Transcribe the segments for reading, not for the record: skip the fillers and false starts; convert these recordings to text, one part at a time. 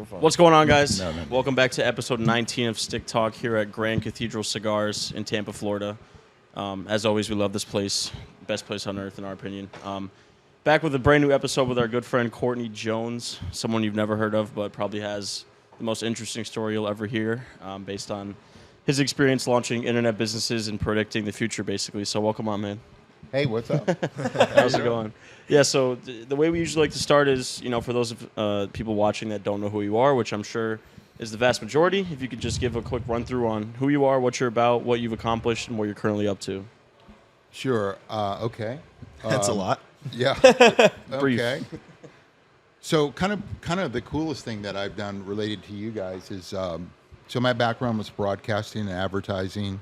microphone. What's going on, guys? No. Welcome back to episode 19 of Stick Talk here at Grand Cathedral Cigars in Tampa, Florida. As always, we love this place. Best place on earth, in our opinion. Back with a brand new episode with our good friend Courtney Jones, someone you've never heard of, but probably has the most interesting story you'll ever hear, based on his experience launching internet businesses and predicting the future, basically. So welcome on, man. Hey, what's up? How's it going? Yeah, so the way we usually like to start is, for those of people watching that don't know who you are, which I'm sure is the vast majority, if you could just give a quick run through on who you are, what you're about, what you've accomplished, and what you're currently up to. Sure. Okay. That's a lot. Yeah. Brief. Okay. So kind of the coolest thing that I've done related to you guys is, so my background was broadcasting and advertising.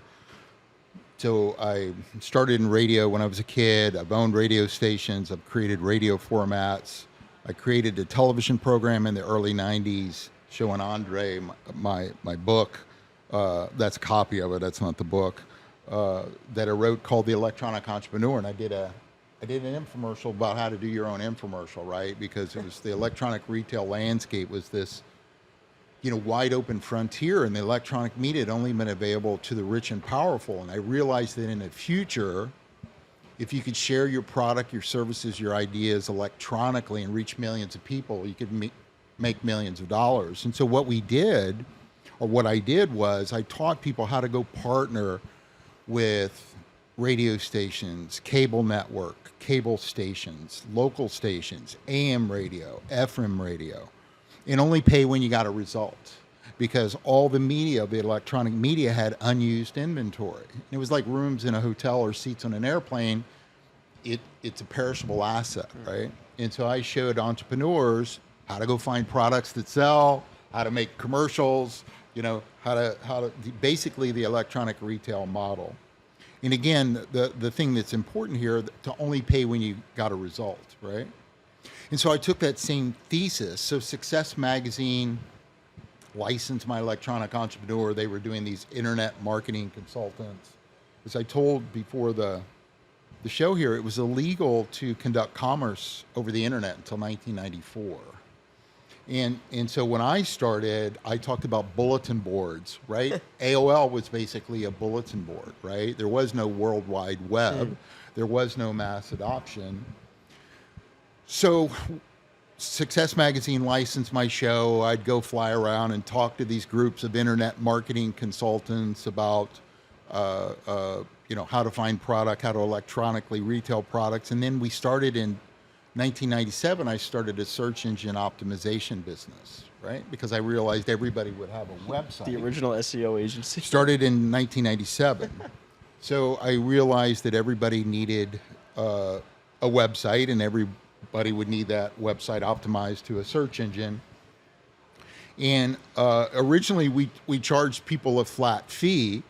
So I started in radio when I was a kid. I've owned radio stations. I've created radio formats. I created a television program in the early 90s showing Andre my book. That's a copy of it. That's not the book. That I wrote called The Electronic Entrepreneur. And I did an infomercial about how to do your own infomercial, right? Because it was the electronic retail landscape was this wide open frontier, and the electronic media had only been available to the rich and powerful. And I realized that in the future, if you could share your product, your services, your ideas electronically and reach millions of people, you could make millions of dollars. And so what I did was I taught people how to go partner with radio stations, cable network, cable stations, local stations, AM radio, FM radio, and only pay when you got a result, because all the media, the electronic media, had unused inventory. It was like rooms in a hotel or seats on an airplane. It's a perishable asset, right? And so I showed entrepreneurs how to go find products that sell, how to make commercials, how to basically the electronic retail model. And again, the thing that's important here, to only pay when you got a result, right? And so I took that same thesis. So Success Magazine licensed my electronic entrepreneur. They were doing these internet marketing consultants. As I told before the show here, it was illegal to conduct commerce over the internet until 1994. And so when I started, I talked about bulletin boards, right? AOL was basically a bulletin board, right? There was no World Wide Web. There was no mass adoption. So Success Magazine licensed my show. I'd go fly around and talk to these groups of internet marketing consultants about, how to find product, how to electronically retail products. And then we started in 1997, I started a search engine optimization business, right? Because I realized everybody would have a website. The original SEO agency. Started in 1997. So I realized that everybody needed a website, and everybody would need that website optimized to a search engine. And originally we charged people a flat fee,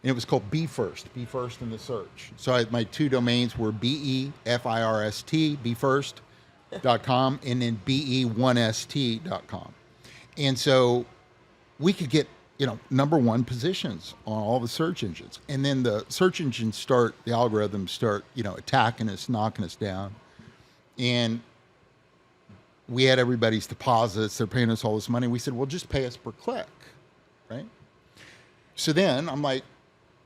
and it was called Be First in the search. So my two domains were BEFIRST, BeFirst.com, and then BE1ST.com. And so we could get, number one positions on all the search engines. And then the search engines the algorithms start, attacking us, knocking us down. And we had everybody's deposits. They're paying us all this money. We said, well, just pay us per click, right? So then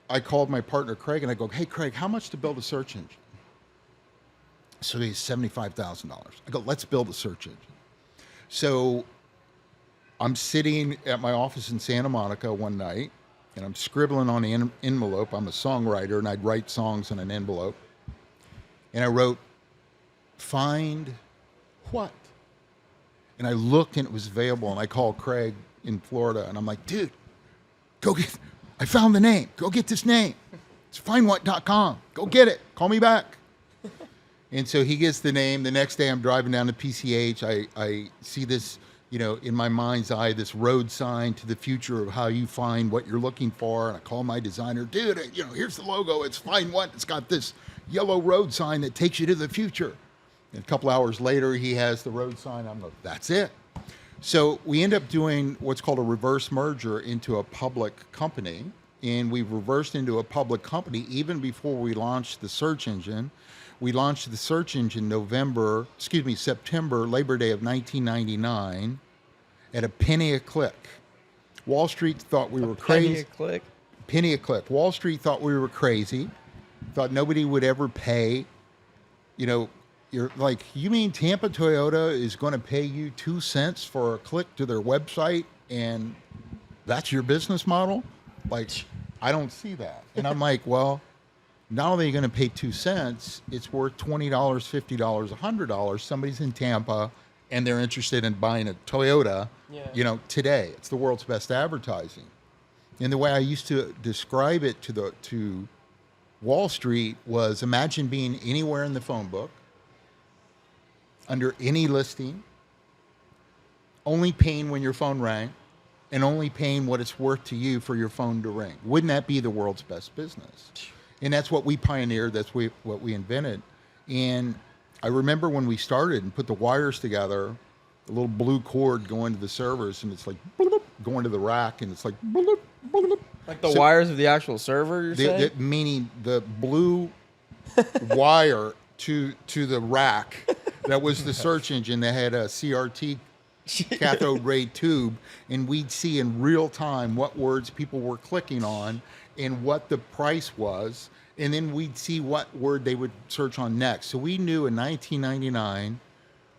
I called my partner, Craig, and I go, hey, Craig, how much to build a search engine? So he's $75,000. I go, let's build a search engine. So I'm sitting at my office in Santa Monica one night, and I'm scribbling on the envelope. I'm a songwriter, and I'd write songs on an envelope. And I wrote, find what? And I looked, and it was available, and I called Craig in Florida, and I'm like, dude, I found the name. Go get this name. It's findwhat.com. Go get it. Call me back. And so he gets the name. The next day I'm driving down to PCH. I see this, in my mind's eye, this road sign to the future of how you find what you're looking for. And I call my designer, dude, here's the logo. It's Find What. It's got this yellow road sign that takes you to the future. And a couple hours later, he has the road sign. I'm like, that's it. So we end up doing what's called a reverse merger into a public company. And we reversed into a public company even before we launched the search engine. We launched the search engine September, Labor Day of 1999. at a penny a click. Wall Street thought we were Penny crazy. a click. Penny a click. Wall Street thought we were crazy. Thought nobody would ever pay. You know, you're like, you mean Tampa Toyota is going to pay you 2 cents for a click to their website, and that's your business model? Like, I don't see that. And I'm like, well, not only are you going to pay 2 cents, it's worth $20, $50, $100. Somebody's in Tampa and they're interested in buying a Toyota, you know, today. It's the world's best advertising. And the way I used to describe it to Wall Street was, imagine being anywhere in the phone book, under any listing, only paying when your phone rang, and only paying what it's worth to you for your phone to ring. Wouldn't that be the world's best business? And that's what we pioneered. That's what we invented. And I remember when we started and put the wires together, a little blue cord going to the servers, and it's like going to the rack, and it's like Like the wires of the actual server, you're saying? meaning the blue wire to the rack. That was the search engine that had a CRT cathode ray tube, and we'd see in real time what words people were clicking on and what the price was, and then we'd see what word they would search on next. So we knew in 1999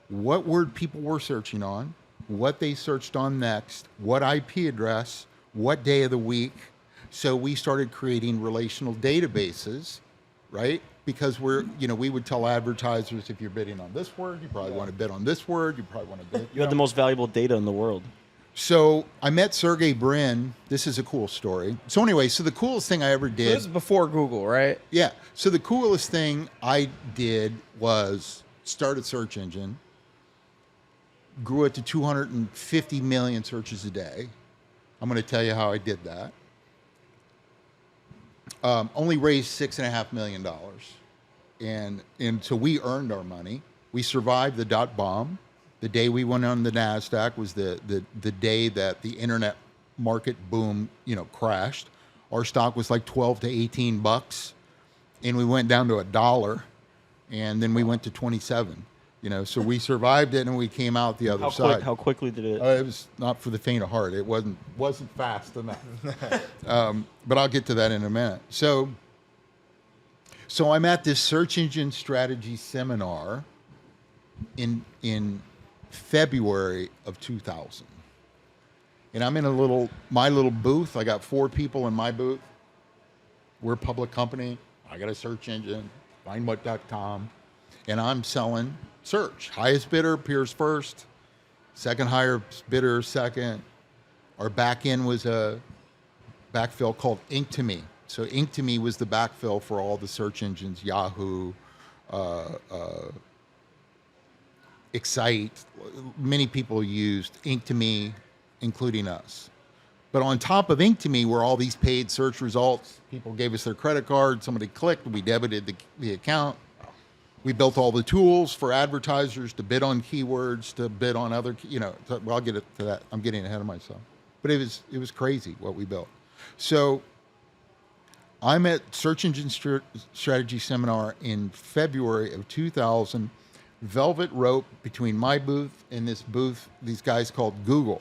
what word people were searching on, what they searched on next, what IP address, what day of the week. So we started creating relational databases, right? Because we would tell advertisers, if you're bidding on this word, you probably want to bid on this word. You probably want to bid. You had the most valuable data in the world. So I met Sergey Brin. This is a cool story. So anyway, so the coolest thing I ever did. This is before Google, right? Yeah. So the coolest thing I did was start a search engine, grew it to 250 million searches a day. I'm going to tell you how I did that. Only raised $6.5 million. And so we earned our money. We survived the .bomb. The day we went on the NASDAQ was the day that the internet market boom, crashed. Our stock was like 12 to 18 bucks, and we went down to $1, and then we went to 27. So we survived it, and we came out the other side. How quickly did it? It was not for the faint of heart. It wasn't fast enough. But I'll get to that in a minute. So I'm at this search engine strategy seminar in February of 2000, and I'm in my little booth. I got 4 people in my booth. We're a public company. I got a search engine, findwhat.com, and I'm selling search. Highest bidder appears first. Second highest bidder second. Our back end was a backfill called Ink2Me. So Ink2Me was the backfill for all the search engines, Yahoo, Excite. Many people used Ink2Me, including us. But on top of Ink2Me were all these paid search results. People gave us their credit card. Somebody clicked. We debited the account. We built all the tools for advertisers to bid on keywords, to bid on other, well, I'll get to that. I'm getting ahead of myself. But it was crazy what we built. So I'm at Search Engine Strategy Seminar in February of 2000, velvet rope between my booth and this booth, these guys called Google.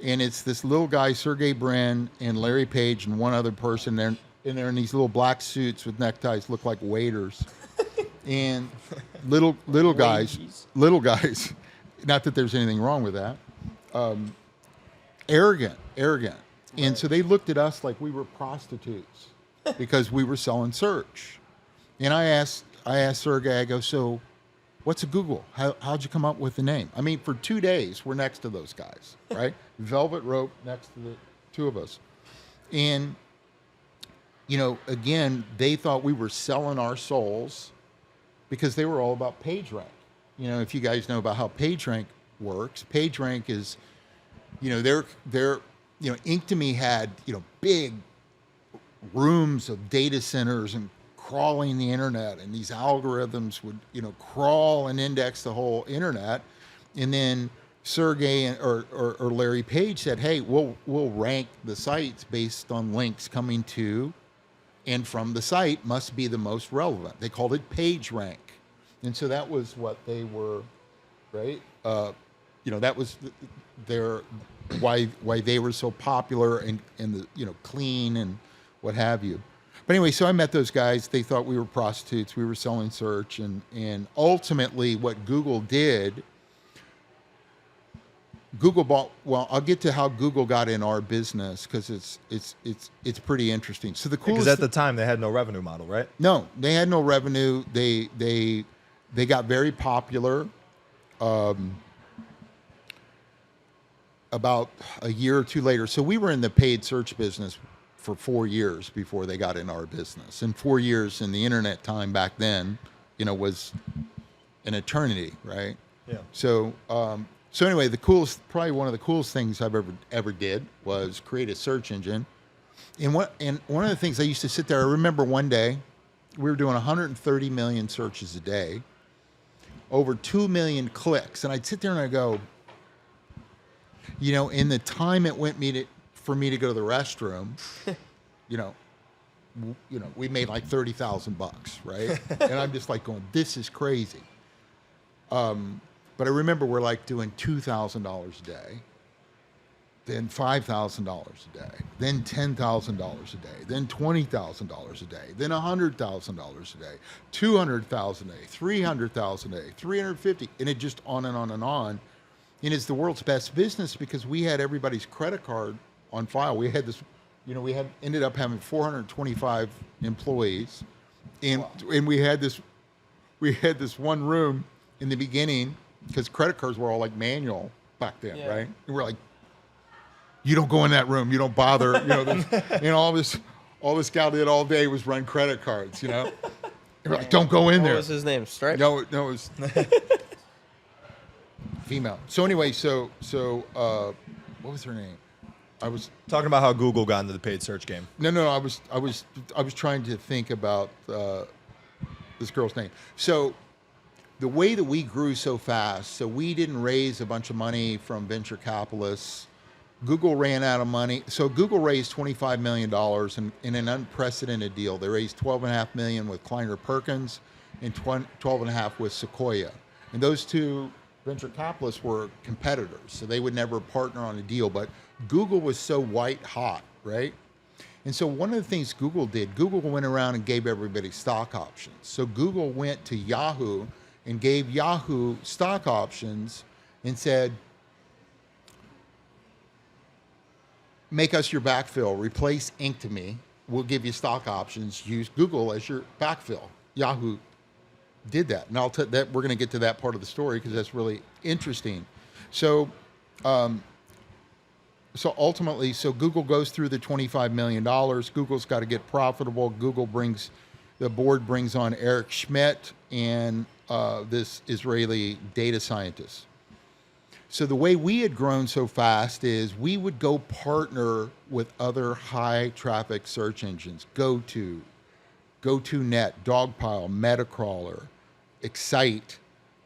And it's this little guy, Sergey Brin, and Larry Page, and one other person. They're in these little black suits with neckties, look like waiters. And little guys, not that there's anything wrong with that, arrogant. And so they looked at us like we were prostitutes because we were selling search. And I asked Sergey, I go, so what's a Google? How'd you come up with the name? I mean, for 2 days, we're next to those guys, right? Velvet rope next to the two of us. And, again, they thought we were selling our souls because they were all about PageRank. If you guys know about how PageRank works, PageRank is, Ink2Me had, big rooms of data centers and crawling the internet, and these algorithms would, crawl and index the whole internet. And then Sergey or Larry Page said, hey, we'll rank the sites based on links coming to and from the site must be the most relevant. They called it PageRank. And so that was what they were, right? That was why they were so popular and the clean and what have you. But anyway, so I met those guys. They thought we were prostitutes. We were selling search, and ultimately, what Google did. Google bought. Well, I'll get to how Google got in our business because it's pretty interesting. So the coolest. Because at the time they had no revenue model, right? No, they had no revenue. They got very popular. About a year or two later, so we were in the paid search business for 4 years before they got in our business. And 4 years in the internet time back then, was an eternity, right? Yeah. So, so anyway, probably one of the coolest things I've ever did was create a search engine. And one of the things I used to sit there, I remember one day we were doing 130 million searches a day, over 2 million clicks, and I'd sit there and I'd go, in the time it went for me to go to the restroom, we made like $30,000, right? And I'm just like going, this is crazy. But I remember we're like doing $2,000 a day, then $5,000 a day, then $10,000 a day, then $20,000 a day, then $100,000 a day, $200,000 a day, $300,000 a day, $350,000, and it just on and on and on. And it's the world's best business because we had everybody's credit card on file. We had this, ended up having 425 employees, and we had this one room in the beginning because credit cards were all like manual back then, right? And we're like, you don't go in that room, you don't bother, all this gal did all day was run credit cards, And we're like, don't go in there. What was his name? Stripe? No, it was. Female. So anyway, so what was her name? I was talking about how Google got into the paid search game. No. I was trying to think about this girl's name. So the way that we grew so fast, so we didn't raise a bunch of money from venture capitalists. Google ran out of money. So Google raised $25 million in an unprecedented deal. They raised $12.5 million with Kleiner Perkins and $12.5 with Sequoia. And those two venture capitalists were competitors, so they would never partner on a deal. But Google was so white hot, right? And so one of the things Google did, Google went around and gave everybody stock options. So Google went to Yahoo and gave Yahoo stock options and said, make us your backfill, replace Inktomi, we'll give you stock options, use Google as your backfill. Yahoo did that, and I'll tell that we're going to get to that part of the story because that's really interesting. So, ultimately, Google goes through the $25 million. Google's got to get profitable. The board brings on Eric Schmidt and this Israeli data scientist. So the way we had grown so fast is we would go partner with other high traffic search engines, GoTo, GoToNet, Dogpile, Metacrawler, Excite,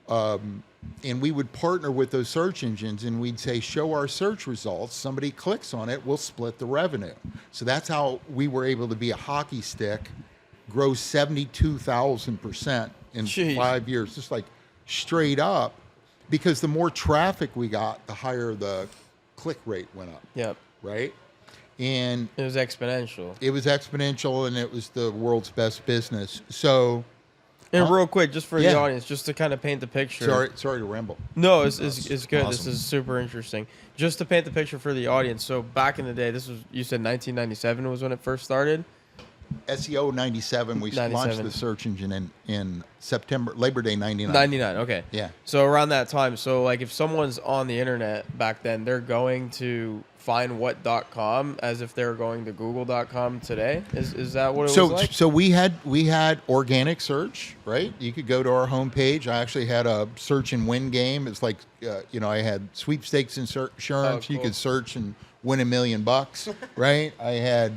and we would partner with those search engines and we'd say, show our search results. Somebody clicks on it, we'll split the revenue. So that's how we were able to be a hockey stick, grow 72,000% in 5 years, just like straight up, because the more traffic we got, the higher the click rate went up. Yep. Right? And it was exponential. It was exponential, and it was the world's best business. So, and real quick, just for the audience, just to kind of paint the picture. Sorry to ramble. No, it's good. Awesome. This is super interesting. Just to paint the picture for the audience. So back in the day, this was, you said 1997 was when it first started. SEO 97. We launched the search engine in September, Labor Day 99. 99. Okay. Yeah. So around that time, so like if someone's on the internet back then, they're going to findwhat.com as if they're going to google.com today. Is that what it was like? So we had organic search, right? You could go to our homepage. I actually had a search and win game. It's like I had sweepstakes insurance. Oh, cool. You could search and win $1 million, right? I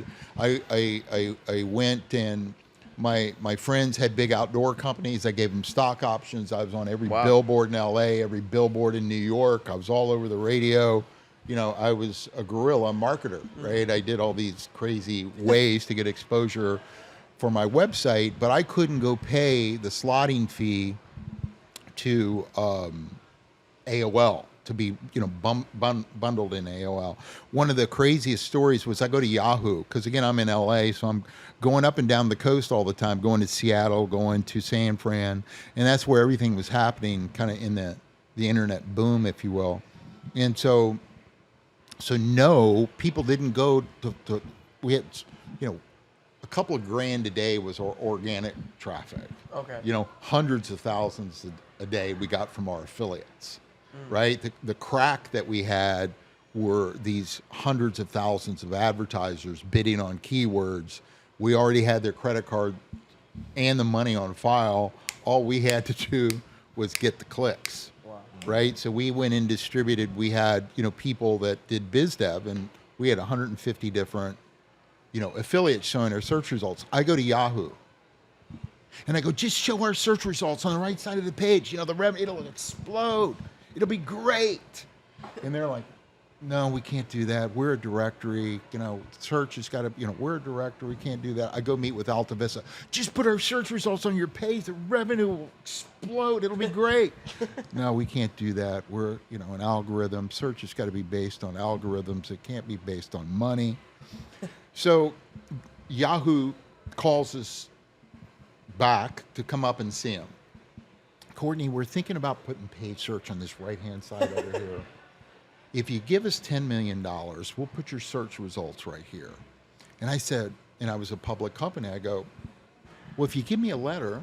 went and my friends had big outdoor companies. I gave them stock options. I was on every billboard in LA, every billboard in New York. I was all over the radio. I was a guerrilla marketer, right? I did all these crazy ways to get exposure for my website, but I couldn't go pay the slotting fee to AOL, to be, bundled in AOL. One of the craziest stories was I go to Yahoo, because again, I'm in LA, so I'm going up and down the coast all the time, going to Seattle, going to San Fran, and that's where everything was happening, kind of in the internet boom, if you will. And so no, people didn't go to we had, a couple of grand a day was our organic traffic. Okay. Hundreds of thousands a day we got from our affiliates, right? The crack that we had were these hundreds of thousands of advertisers bidding on keywords. We already had their credit card and the money on file. All we had to do was get the clicks. Wow. Right? So we went and distributed. We had, people that did biz dev, and we had 150 different, affiliates showing our search results. I go to Yahoo and I go, just show our search results on the right side of the page. The revenue, it'll explode. It'll be great. And they're like, no, we can't do that. We're a directory. Search has got to, we're a directory. We can't do that. I go meet with Alta Vista. Just put our search results on your page. The revenue will explode. It'll be great. No, we can't do that. We're, an algorithm. Search has got to be based on algorithms. It can't be based on money. So Yahoo calls us back to come up and see him. Courtney, we're thinking about putting paid search on this right-hand side over here. If you give us $10 million, we'll put your search results right here. And I said, and I was a public company, I go, well, if you give me a letter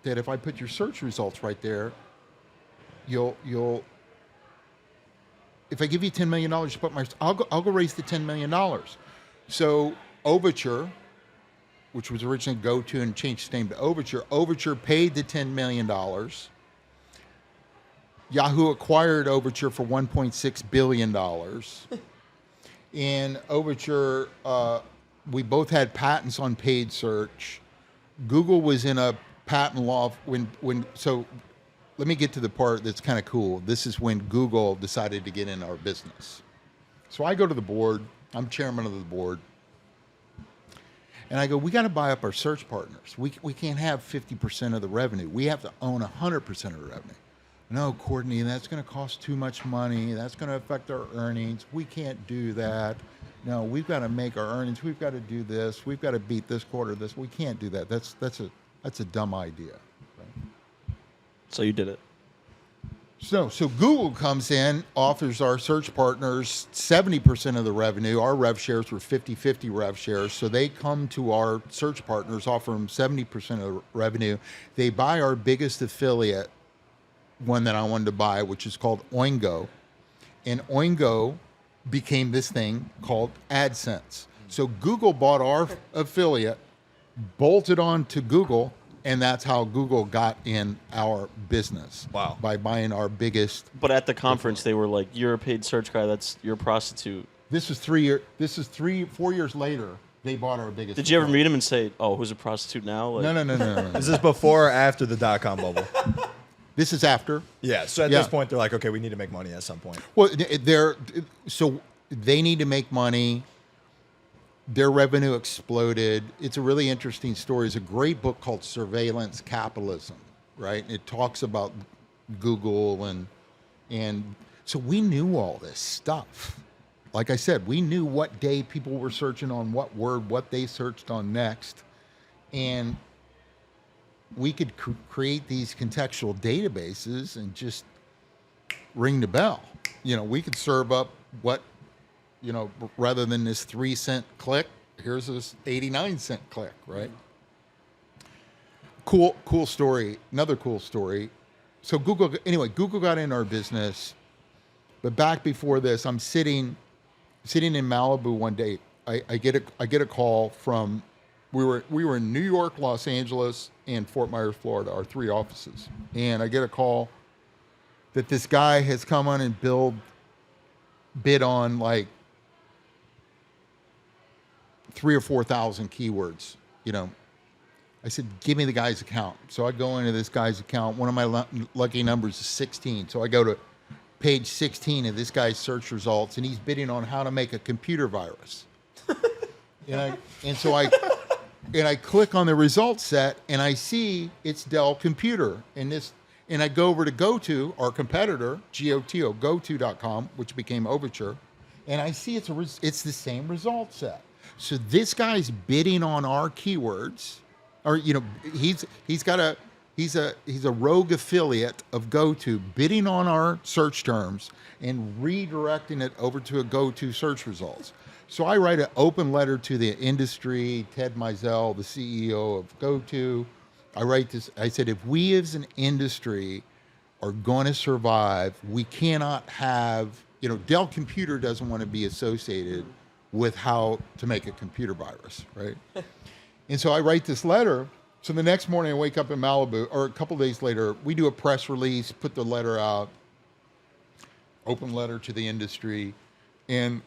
that if I put your search results right there, you'll if I give you $10 million, you put I'll go raise the $10 million. So Overture, which was originally GoTo and changed its name to Overture paid the $10 million. Yahoo acquired Overture for $1.6 billion. And Overture, we both had patents on paid search. Google was in a patent law so let me get to the part that's kind of cool. This is when Google decided to get in our business. So I go to the board. I'm chairman of the board. And I go, we got to buy up our search partners. We can't have 50% of the revenue. We have to own 100% of the revenue. No, Courtney, that's going to cost too much money. That's going to affect our earnings. We can't do that. No, we've got to make our earnings. We've got to do this. We've got to beat this quarter. This. We can't do that. That's a dumb idea. Right? So you did it. So Google comes in, offers our search partners 70% of the revenue. Our rev shares were 50-50 rev shares. So they come to our search partners, offer them 70% of the revenue. They buy our biggest affiliate, one that I wanted to buy, which is called Oingo. And Oingo became this thing called AdSense. So Google bought our affiliate, bolted on to Google, and that's how Google got in our business. Wow. By buying our biggest. But at the conference, they were like, "You're a paid search guy. You're a prostitute." This is 4 years later. They bought our biggest. Did you ever meet him and say, "Oh, who's a prostitute now?" Like, No. Is this before or after the dot-com bubble? This is after. Yeah. So at this point, they're like, okay, we need to make money at some point. Well, so they need to make money. Their revenue exploded. It's a really interesting story. It's a great book called Surveillance Capitalism, right? It talks about Google and so we knew all this stuff. Like I said, we knew what day people were searching on what word, what they searched on next, and we could create these contextual databases and just ring the bell. We could serve up what, rather than this 3-cent click, here's this 89-cent click, right? Cool story. Another cool story. So Google got in our business, but back before this, I'm sitting in Malibu one day. I get a call from, we were in New York, Los Angeles, and Fort Myers, Florida, our 3 offices. And I get a call that this guy has come on and bid on like 3,000 or 4,000 keywords. I said, give me the guy's account. So I go into this guy's account. One of my lucky numbers is 16. So I go to page 16 of this guy's search results, and he's bidding on how to make a computer virus. So I click on the results set, and I see it's Dell Computer, and And I go over to GoTo, our competitor, GOTO, GoTo.com, which became Overture, and I see it's the same result set. So this guy's bidding on our keywords, or he's a rogue affiliate of GoTo bidding on our search terms and redirecting it over to a GoTo search results. So I write an open letter to the industry, Ted Mizell, the CEO of GoTo. I write this. I said, if we as an industry are going to survive, we cannot have, Dell Computer doesn't want to be associated with how to make a computer virus, right? And so I write this letter. So the next morning I wake up in Malibu, or a couple days later, we do a press release, put the letter out, open letter to the industry. And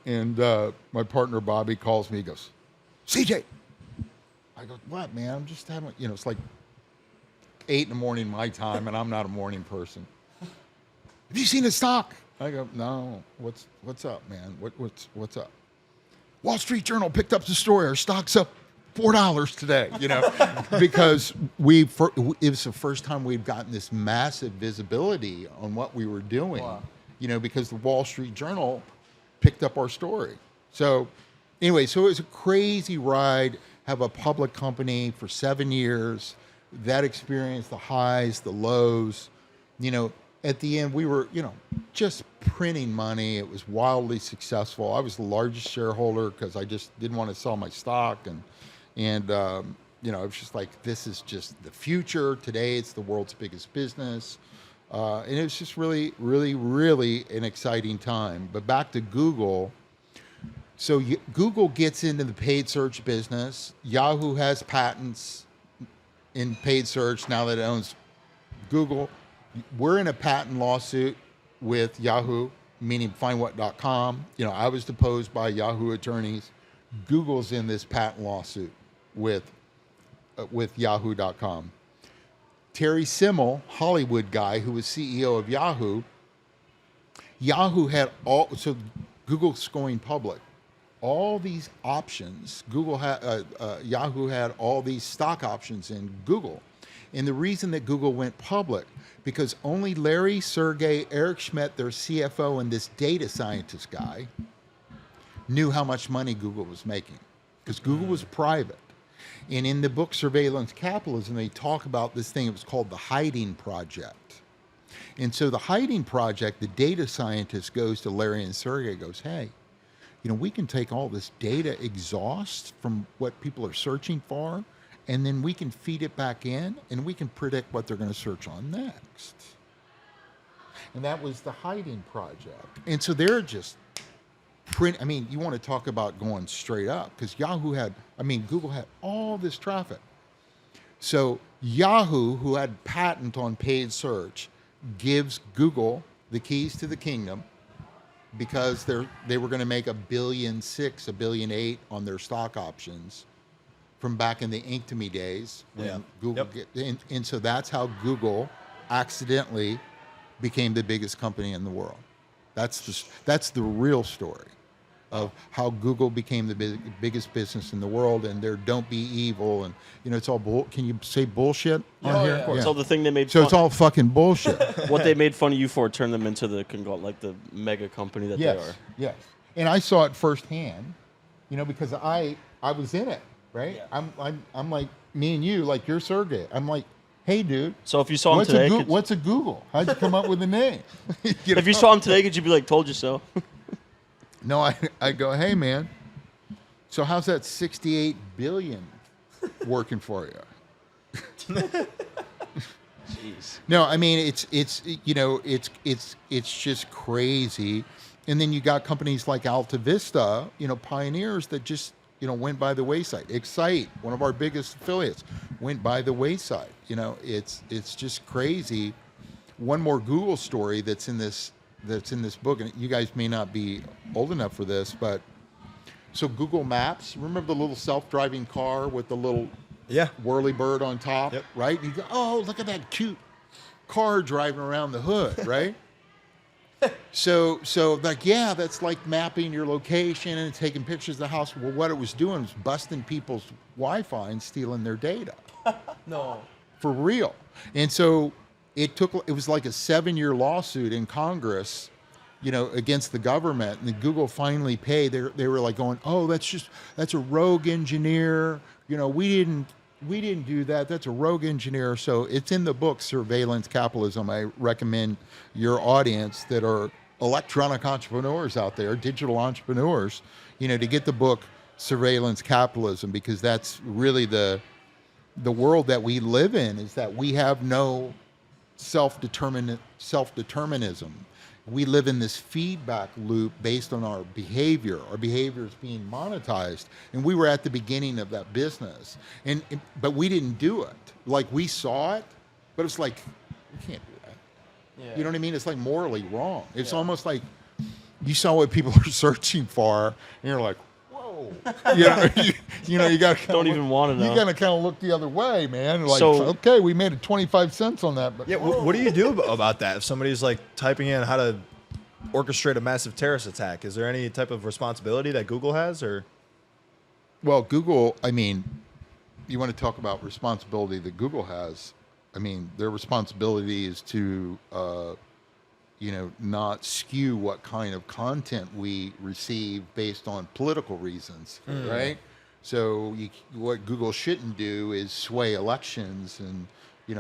my partner, Bobby, calls me, he goes, CJ. I go, what, man? I'm just having, it's like 8 a.m. my time, and I'm not a morning person. Have you seen the stock? I go, no. What's up, man? What's up? Wall Street Journal picked up the story. Our stock's up $4 today, because it was the first time we've gotten this massive visibility on what we were doing, because the Wall Street Journal picked up our story. So anyway, so it was a crazy ride, have a public company for 7 years, that experience, the highs, the lows, at the end we were, just printing money. It was wildly successful. I was the largest shareholder because I just didn't want to sell my stock. And it was just like, this is just the future. Today, it's the world's biggest business. And it was just really, really, really an exciting time. But back to Google. So Google gets into the paid search business. Yahoo has patents in paid search now that it owns Google. We're in a patent lawsuit with Yahoo, meaning findwhat.com. I was deposed by Yahoo attorneys. Google's in this patent lawsuit with Yahoo.com. Terry Simmel, Hollywood guy who was CEO of Yahoo had so Google's going public. All these options, Yahoo had all these stock options in Google. And the reason that Google went public, because only Larry, Sergey, Eric Schmidt, their CFO, and this data scientist guy knew how much money Google was making, because Google was private. And in the book Surveillance Capitalism, they talk about this thing. It was called the Hiding Project. And so the Hiding Project, the data scientist goes to Larry and Sergey, goes, hey, we can take all this data exhaust from what people are searching for, and then we can feed it back in, and we can predict what they're going to search on next. And that was the Hiding Project. And so they're just you want to talk about going straight up, because Google had all this traffic. So Yahoo, who had patent on paid search, gives Google the keys to the kingdom, because they were going to make $1.6 billion, $1.8 billion on their stock options from back in the Inktomy days when Google and so that's how Google accidentally became the biggest company in the world. That's the real story of how Google became the biggest business in the world, and their don't be evil, and it's all can you say bullshit on here? Yeah. It's all the thing they made so fun. It's all fucking bullshit. What they made fun of you for turned them into the mega company that they are. Yes. And I saw it firsthand, because I was in it, right? Yeah. I'm like me and you, like you're Sergey. I'm like, hey, dude. So if you saw him today, what's a Google? How'd you come up with the name? If you saw him today, could you be like, told you so? No, I go, hey, man, so how's that 68 billion working for you? Jeez. No, I mean, it's just crazy. And then you got companies like Alta Vista, pioneers that just, went by the wayside. Excite, one of our biggest affiliates, went by the wayside. It's just crazy. One more Google story that's in this book, and you guys may not be old enough for this, but so Google Maps, remember the little self-driving car with the little whirly bird on top, right? And you go, oh, look at that cute car driving around the hood, right? So that's like mapping your location and taking pictures of the house. Well, what it was doing was busting people's Wi-Fi and stealing their data. No. For real. And so it was like a 7-year lawsuit in Congress, against the government, and Google finally paid. They were like going, oh, that's a rogue engineer. We didn't do that. That's a rogue engineer. So it's in the book, Surveillance Capitalism. I recommend your audience that are electronic entrepreneurs out there, digital entrepreneurs, to get the book Surveillance Capitalism, because that's really the world that we live in, is that we have no self-determinism. We live in this feedback loop based on our behavior. Our behavior is being monetized, and we were at the beginning of that business, but we didn't do it. Like, we saw it, but it's like, we can't do that. Yeah. You know what I mean? It's like morally wrong. It's almost like you saw what people are searching for, and you're like, whoa. You got to Don't even want to know. You got to kind of look the other way, man. Like, So- okay, we made it 25 cents on that, but Yeah, what do you do about that? If somebody's like typing in how to orchestrate a massive terrorist attack, is there any type of responsibility that Google has, or? Well, Google, I mean, you want to talk about responsibility that Google has. I mean, their responsibility is to, not skew what kind of content we receive based on political reasons, right? So what Google shouldn't do is sway elections and,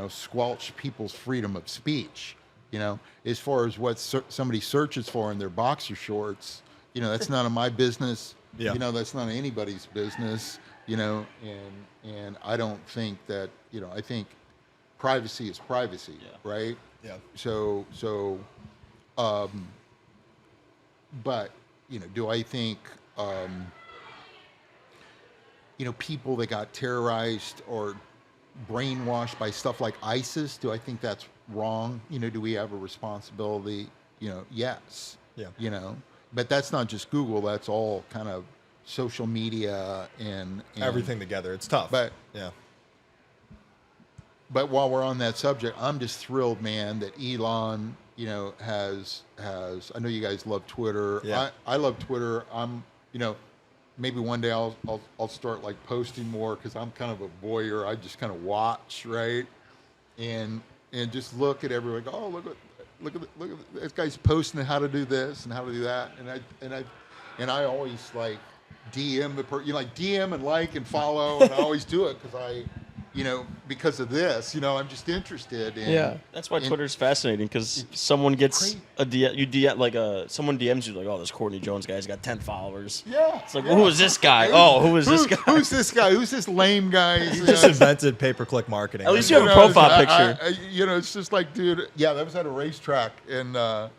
squelch people's freedom of speech. As far as what somebody searches for in their boxer shorts, that's none of my business. Yeah. That's none of anybody's business. And I don't think that, I think privacy is privacy, right? Yeah. So, but, do I think, people that got terrorized or brainwashed by stuff like ISIS, do I think that's wrong? Do we have a responsibility? Yes. Yeah. But that's not just Google, that's all kind of social media and Everything together. It's tough. But yeah. But while we're on that subject, I'm just thrilled, man, that Elon, has. I know you guys love Twitter. Yeah. I love Twitter. I'm, maybe one day I'll start like posting more, because I'm kind of a voyeur. I just kind of watch, right, and just look at everyone. Oh, look at this guy's posting how to do this and how to do that, and I always like DM the person, like DM and like and follow, and I always do it because of this, I'm just interested in. Yeah. That's why Twitter's fascinating, because someone gets someone DMs you like, oh, this Courtney Jones guy's got 10 followers. Yeah. It's like, well, who is this guy? Who is this guy? Who's this guy? Who's this lame guy? He just invented pay-per-click marketing. At least you have a profile picture. It's just like, dude. Yeah, that was at a racetrack, and I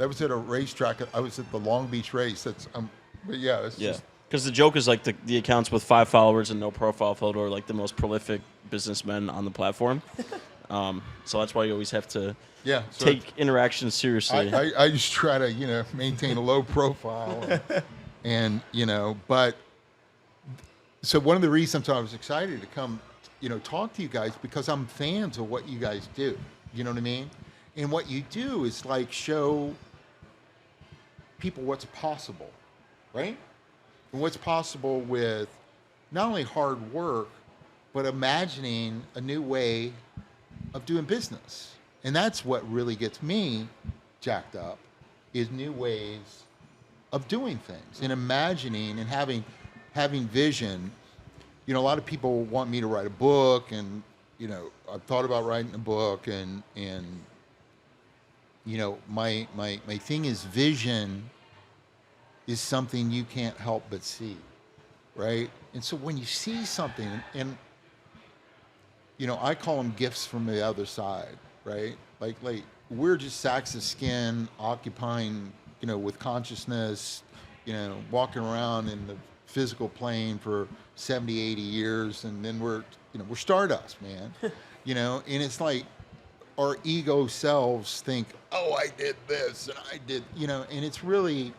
was at the Long Beach race. But yeah, it's Yeah. just. Because the joke is like the accounts with 5 followers and no profile photo are like the most prolific businessmen on the platform. So that's why you always have to take interactions seriously. I just try to, maintain a low profile. And, but so one of the reasons I was excited to come, talk to you guys, because I'm fans of what you guys do. You know what I mean? And what you do is like show people what's possible, right? And what's possible with not only hard work, but imagining a new way of doing business. And that's what really gets me jacked up, is new ways of doing things and imagining and having vision. A lot of people want me to write a book, and, I've thought about writing a book, and my thing is vision is something you can't help but see, right? And so when you see something, and I call them gifts from the other side, right? Like we're just sacks of skin occupying, with consciousness, walking around in the physical plane for 70, 80 years, and then we're stardust, man. And it's like our ego selves think, oh, I did this and I did, and it's really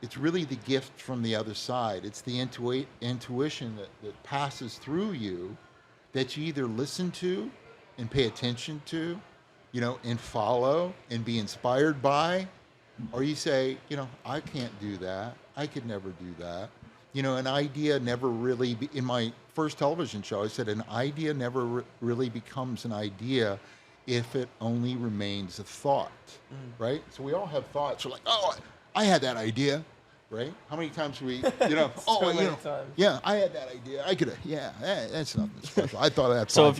the gift from the other side. It's the intuition that passes through you, that you either listen to and pay attention to, and follow and be inspired by, or you say, I can't do that. I could never do that. An idea never really, in my first television show, I said an idea never really becomes an idea if it only remains a thought, right? So we all have thoughts. We're like, oh, I had that idea, right? How many times we, So many times. yeah, I had that idea. I could have, that's nothing special. I thought of that. So 5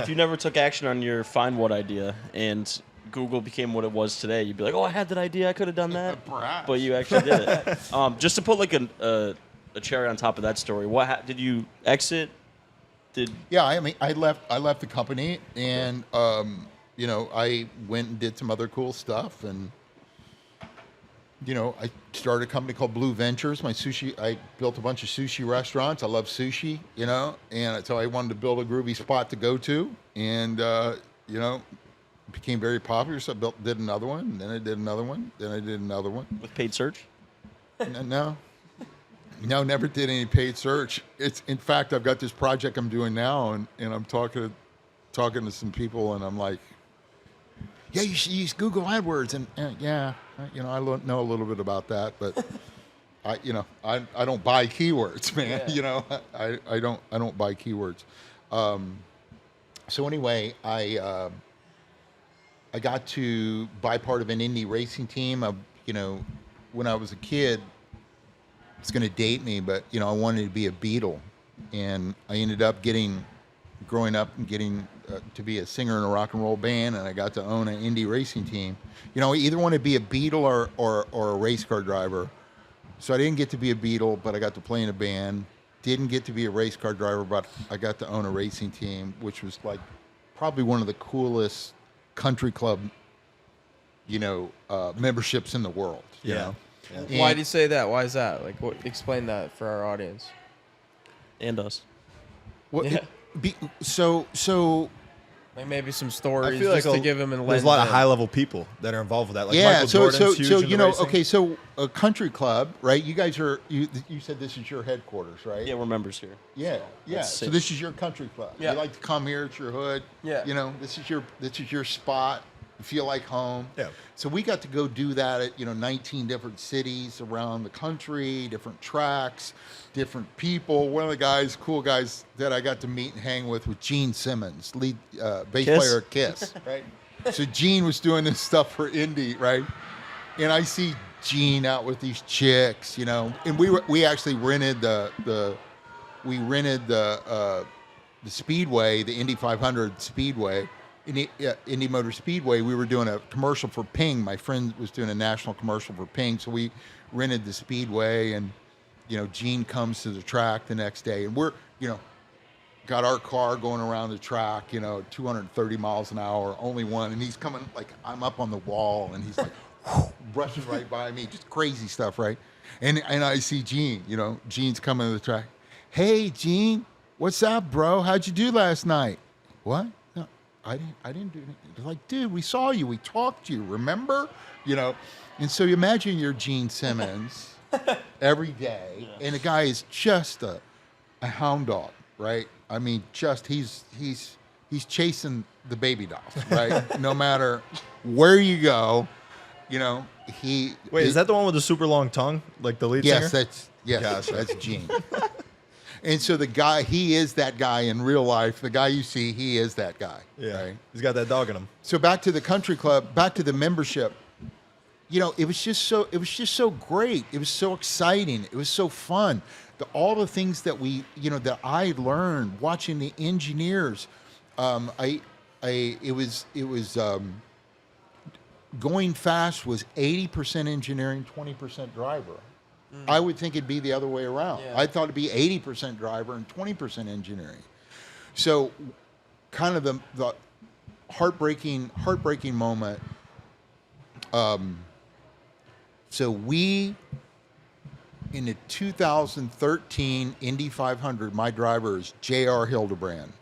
if you never took action on your find what idea and Google became what it was today, you'd be like, oh, I had that idea. I could have done that. Perhaps. But you actually did it. Just to put like a cherry on top of that story, did you exit? Yeah, I mean, I left the company, and I went and did some other cool stuff, and I started a company called Blue Ventures. I built a bunch of sushi restaurants. I love sushi, and so I wanted to build a groovy spot to go to, and it became very popular. So I did another one, and then I did another one, then I did another one. With paid search? No, never did any paid search. In fact, I've got this project I'm doing now, and I'm talking to some people, and I'm like, yeah, you should use Google AdWords, and I know a little bit about that, but I don't buy keywords, man. Yeah. I don't buy keywords. So anyway, I got to buy part of an Indy racing team. When I was a kid. It's going to date me, but I wanted to be a Beatle, and I ended up growing up and getting to be a singer in a rock and roll band, and I got to own an Indy racing team. I either want to be a Beatle or a race car driver. So I didn't get to be a Beatle, but I got to play in a band. Didn't get to be a race car driver, but I got to own a racing team, which was like probably one of the coolest country club, memberships in the world. You know? Yeah. Why do you say that? Why is that? Like, explain that for our audience and us. What? Yeah. So. Like maybe some stories I feel like just to give them and there's a lot of high level people that are involved with that. Like yeah. Michael Jordan's huge So into racing. okay. So a country club, right? You guys are you said this is your headquarters, right? Yeah, we're members here. Yeah. That's So sick. this is your country club. Yeah. You like to come here. It's your hood. Yeah. This is your spot. You feel like home. Yeah. So we got to go do that at 19 different cities around the country, different tracks, different people. One of the cool guys that I got to meet and hang with was Gene Simmons, lead bass Kiss? player at Kiss. Right. So Gene was doing this stuff for Indy, right? And I see Gene out with these chicks, and we actually rented the Speedway, the Indy 500 Speedway. Indy Motor Speedway, we were doing a commercial for Ping. My friend was doing a national commercial for Ping, so we rented the Speedway, and Gene comes to the track the next day, and we're got our car going around the track, 230 miles an hour, only one, and he's coming like I'm up on the wall, and he's like brushing right by me, just crazy stuff, right? And I see Gene, Gene's coming to the track. Hey, Gene, what's up, bro? How'd you do last night? What? I didn't do anything. They're like, dude, we saw you. We talked to you. Remember? And so you imagine you're Gene Simmons every day, and the guy is just a hound dog, right? I mean, he's chasing the baby dolls, right? No matter where you go, he. Wait, is that the one with the super long tongue, like the lead yes, singer? that's Gene. And so the guy, he is that guy in real life. The guy you see, he is that guy. Yeah, right? He's got that dog in him. So back to the country club, back to the membership. It was just so great. It was so exciting. It was so fun. All the things that that I learned watching the engineers. It was going fast was 80% engineering, 20% driver. I would think it'd be the other way around. Yeah. I thought it'd be 80% driver and 20% engineering. So kind of the heartbreaking moment. So we, in the 2013 Indy 500, my driver is J.R. Hildebrand.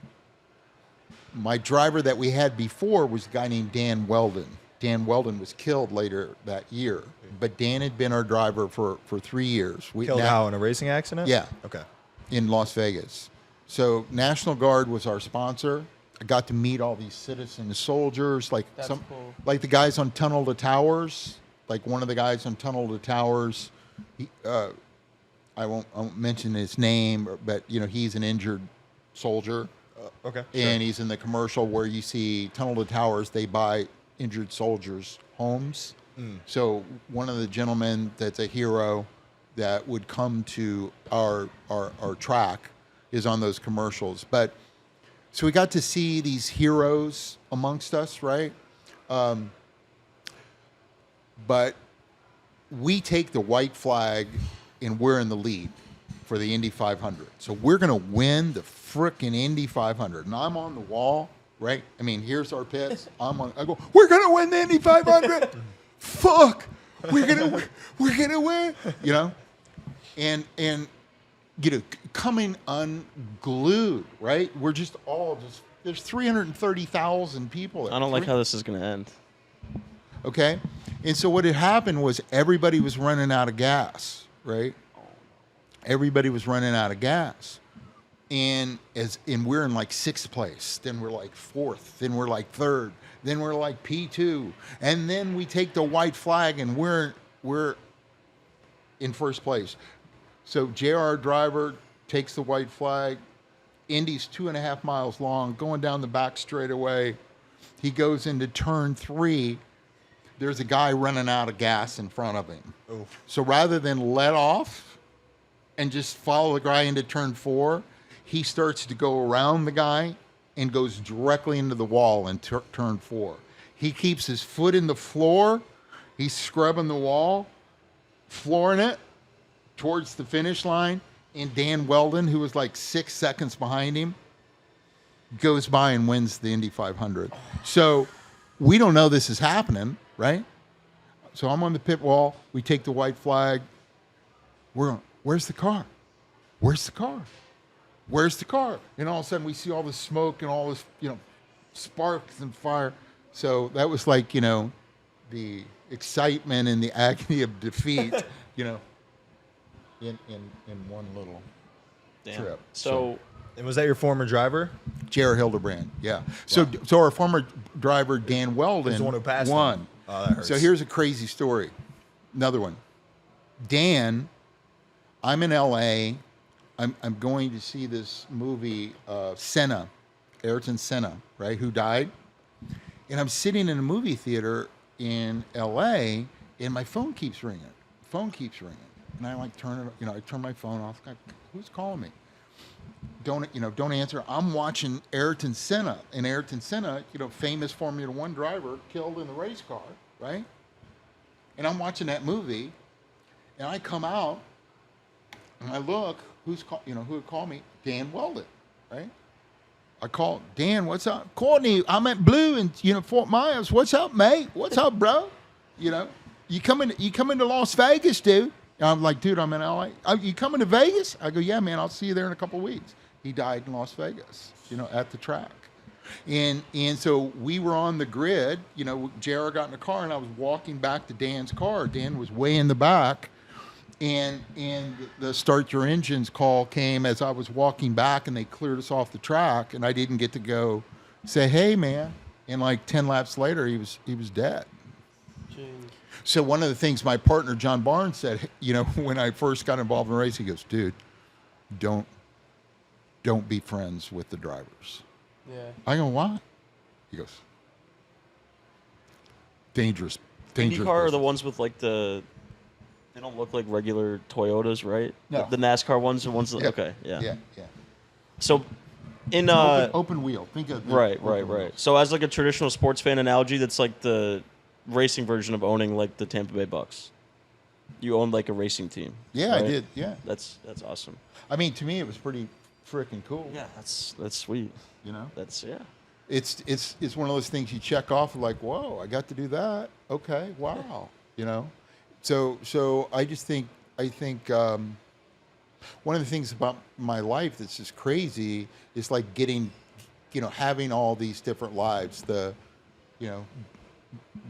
My driver that we had before was a guy named Dan Weldon. Dan Weldon was killed later that year, but Dan had been our driver for 3 years. Killed how, in a racing accident? Yeah. Okay. In Las Vegas. So National Guard was our sponsor. I got to meet all these citizen soldiers, like That's cool. like the guys on Tunnel to Towers. Like one of the guys on Tunnel to Towers, I won't mention his name, but he's an injured soldier Okay. And he's in the commercial where you see Tunnel to Towers. They buy injured soldiers' homes. So one of the gentlemen that's a hero that would come to our track is on those commercials. But so we got to see these heroes amongst us, right? But we take the white flag and we're in the lead for the Indy 500. So we're going to win the frickin' Indy 500. And I'm on the wall, right? I mean, here's our pits. I go, we're going to win the Indy 500. Fuck. We're going to win, you know? And you know, coming unglued, right? We're just all there's 330,000 people. I don't like how this is going to end. Okay? And so what had happened was everybody was running out of gas, right? Everybody was running out of gas. And we're in like 6th place, then we're like 4th, then we're like 3rd, then we're like P2, and then we take the white flag and we're in 1st place. So JR driver takes the white flag. Indy's 2.5 miles long, going down the back straightaway. He goes into turn 3. There's a guy running out of gas in front of him. Oof. So rather than let off and just follow the guy into turn 4, he starts to go around the guy and goes directly into the wall in turn 4. He keeps his foot in the floor. He's scrubbing the wall, flooring it towards the finish line. And Dan Weldon, who was like 6 seconds behind him, goes by and wins the Indy 500. So we don't know this is happening, right? So I'm on the pit wall. We take the white flag. Where's the car? Where's the car? Where's the car? And all of a sudden we see all this smoke and all this, you know, sparks and fire. So that was like, you know, the excitement and the agony of defeat, you know, in one little trip. So And was that your former driver? Jared Hildebrand, yeah. So our former driver, Dan Weldon, He's the one who passed won. him. Oh, that hurts. So here's a crazy story. Another one. Dan, I'm in L.A., I'm going to see this movie, Senna, Ayrton Senna, right, who died. And I'm sitting in a movie theater in L.A., and my phone keeps ringing. And I like turn it, you know, I turn my phone off. Like, who's calling me? Don't answer. I'm watching Ayrton Senna. And Ayrton Senna, you know, famous Formula One driver, killed in the race car, right? And I'm watching that movie, and I come out, and I look, who would call me? Dan Weldon, right? I call, Dan, what's up? Courtney, I'm at Blue in, Fort Myers. What's up, mate? What's up, bro? You know, you coming to Las Vegas, dude? And I'm like, dude, I'm in LA. You coming to Vegas? I go, yeah, man, I'll see you there in a couple of weeks. He died in Las Vegas, at the track. And so we were on the grid, JR got in the car and I was walking back to Dan's car. Dan was way in the back. And the start your engines call came as I was walking back, and they cleared us off the track, and I didn't get to go say, hey, man. And like 10 laps later, he was dead. Jeez. So one of the things my partner, John Barnes, said, when I first got involved in the race, he goes, dude, don't be friends with the drivers. Yeah. I go, why? He goes, dangerous. IndyCar are the ones with like they don't look like regular Toyotas, right? No. The NASCAR ones, the ones that, yeah. okay, yeah. Yeah. So in open wheel. Think of right. So as like a traditional sports fan analogy, that's like the racing version of owning like the Tampa Bay Bucks. You owned like a racing team. Yeah, right? I did. Yeah. That's awesome. I mean, to me, it was pretty freaking cool. Yeah, that's sweet. That's It's one of those things you check off like, whoa, I got to do that. Okay, wow. So I think one of the things about my life that's just crazy is like getting, having all these different lives.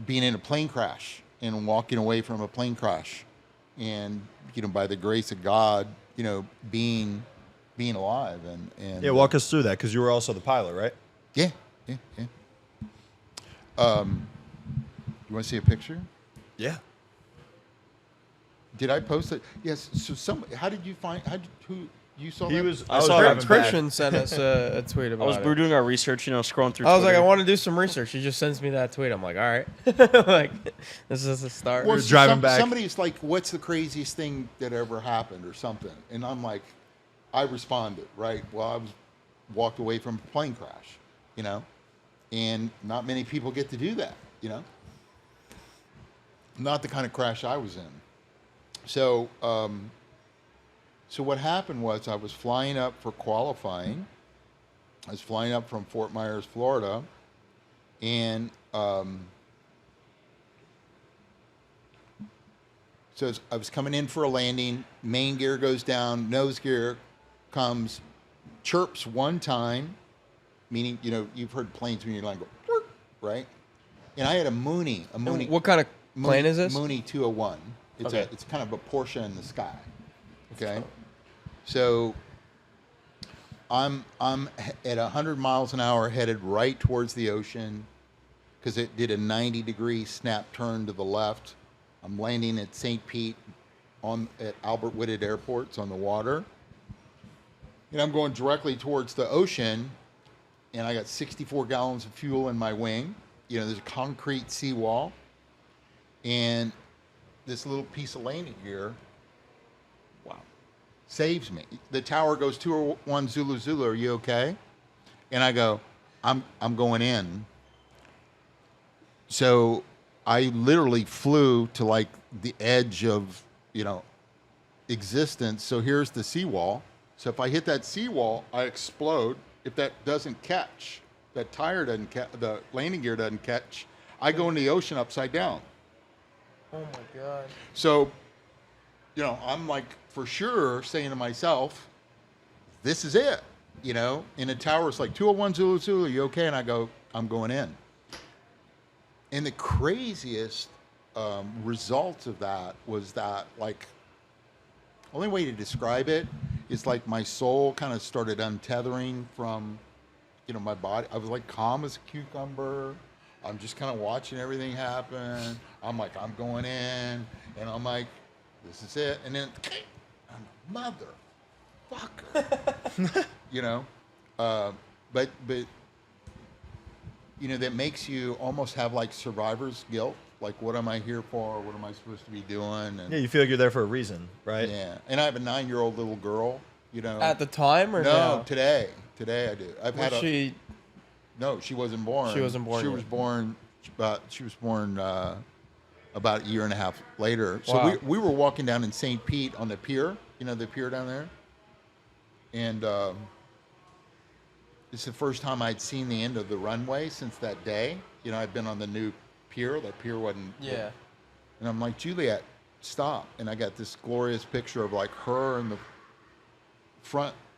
Being in a plane crash and walking away from a plane crash, and by the grace of God, being alive and yeah. Walk us through that, because you were also the pilot, right? Yeah. You want to see a picture? Yeah. Did I post it? Yes. So how did you find? You saw He that? was. I I was saw driving back. Christian sent us a tweet about We were it. doing our research, scrolling through. I was like, Twitter. I want to do some research. He just sends me that tweet. I'm like, all right. Like, this is a start. Well, You're driving back. Somebody's like, "What's the craziest thing that ever happened?" or something, and I'm like, I responded, right? Well, I was walked away from a plane crash, and not many people get to do that, Not the kind of crash I was in. So, so what happened was I was flying up for qualifying. I was flying up from Fort Myers, Florida, and so I was coming in for a landing. Main gear goes down, nose gear comes, chirps one time, meaning you've heard planes when you're like go, "Burp," right? And I had a Mooney. What kind of plane is this? Mooney 201. Okay. It's kind of a Porsche in the sky. Okay. So I'm at 100 miles an hour headed right towards the ocean because it did a 90-degree snap turn to the left. I'm landing at St. Pete at Albert Whitted Airport. It's on the water. And I'm going directly towards the ocean, and I got 64 gallons of fuel in my wing. There's a concrete seawall, and this little piece of landing gear, wow, saves me. The tower goes 201 Zulu Zulu. Are you okay? And I go, I'm going in. So I literally flew to like the edge of existence. So here's the seawall. So if I hit that seawall, I explode. If that doesn't catch, that tire doesn't catch, the landing gear doesn't catch, I go into the ocean upside down. Oh my God. So, I'm like for sure saying to myself, this is it, and the tower's like 201 Zulu Zulu, are you okay? And I go, I'm going in. And the craziest result of that was that, like, only way to describe it is like my soul kind of started untethering from, my body. I was like calm as a cucumber. I'm just kind of watching everything happen. I'm like, I'm going in, and I'm like, this is it. And then, I'm motherfucker, but that makes you almost have like survivor's guilt. Like, what am I here for? What am I supposed to be doing? And, Yeah, you feel like you're there for a reason, right? yeah. And I have a 9-year-old little girl, At the time or No, now? today I do. Was she? No, she wasn't born. She wasn't born She yet. was born about a year and a half later. So Wow. we were walking down in St. Pete on the pier, the pier down there. And it's the first time I'd seen the end of the runway since that day. I'd been on the new pier. That pier wasn't. Yeah. And I'm like, Juliet, stop. And I got this glorious picture of like her in the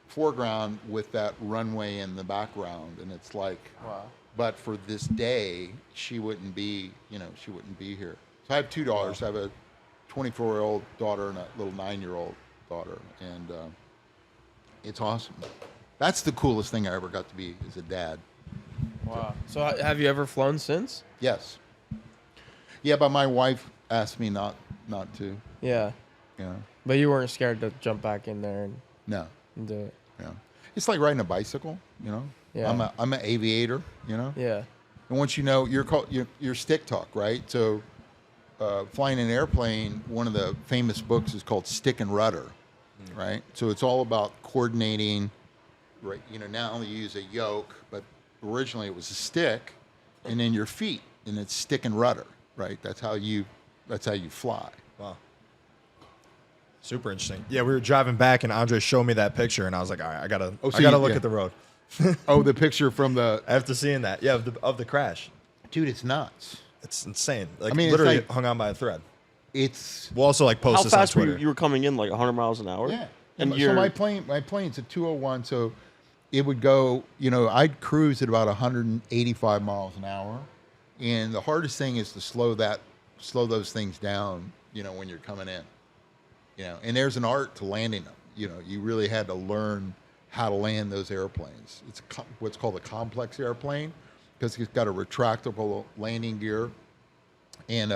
foreground with that runway in the background. And it's like, Wow. but for this day, she wouldn't be here. So I have two daughters. I have a 24-year-old daughter and a little 9-year-old daughter. And it's awesome. That's the coolest thing I ever got to be as a dad. Wow. So have you ever flown since? Yes. Yeah, but my wife asked me not to. Yeah. But you weren't scared to jump back in there and No. do it. Yeah. It's like riding a bicycle. Yeah. I'm an aviator. Yeah. And once you're stick talk, right? So, flying an airplane, one of the famous books is called Stick and Rudder, right? So it's all about coordinating, right? Now you use a yoke, but originally it was a stick, and then your feet, and it's stick and rudder, right? That's how you fly. Wow. Super interesting. Yeah, we were driving back, and Andre showed me that picture, and I was like, all right, I gotta look at the road. Oh, the picture from the After seeing that, yeah, of the crash, dude, it's nuts. it's insane. Like, I mean, it's literally like- hung on by a thread. It's We'll also like post How this on fast were Twitter. you were coming in, like 100 miles an hour? yeah. And So my plane's a 201, so it would go, I'd cruise at about 185 miles an hour. And the hardest thing is to slow those things down, when you're coming in. And there's an art to landing them. You really had to learn how to land those airplanes. It's what's called a complex airplane because it's got a retractable landing gear and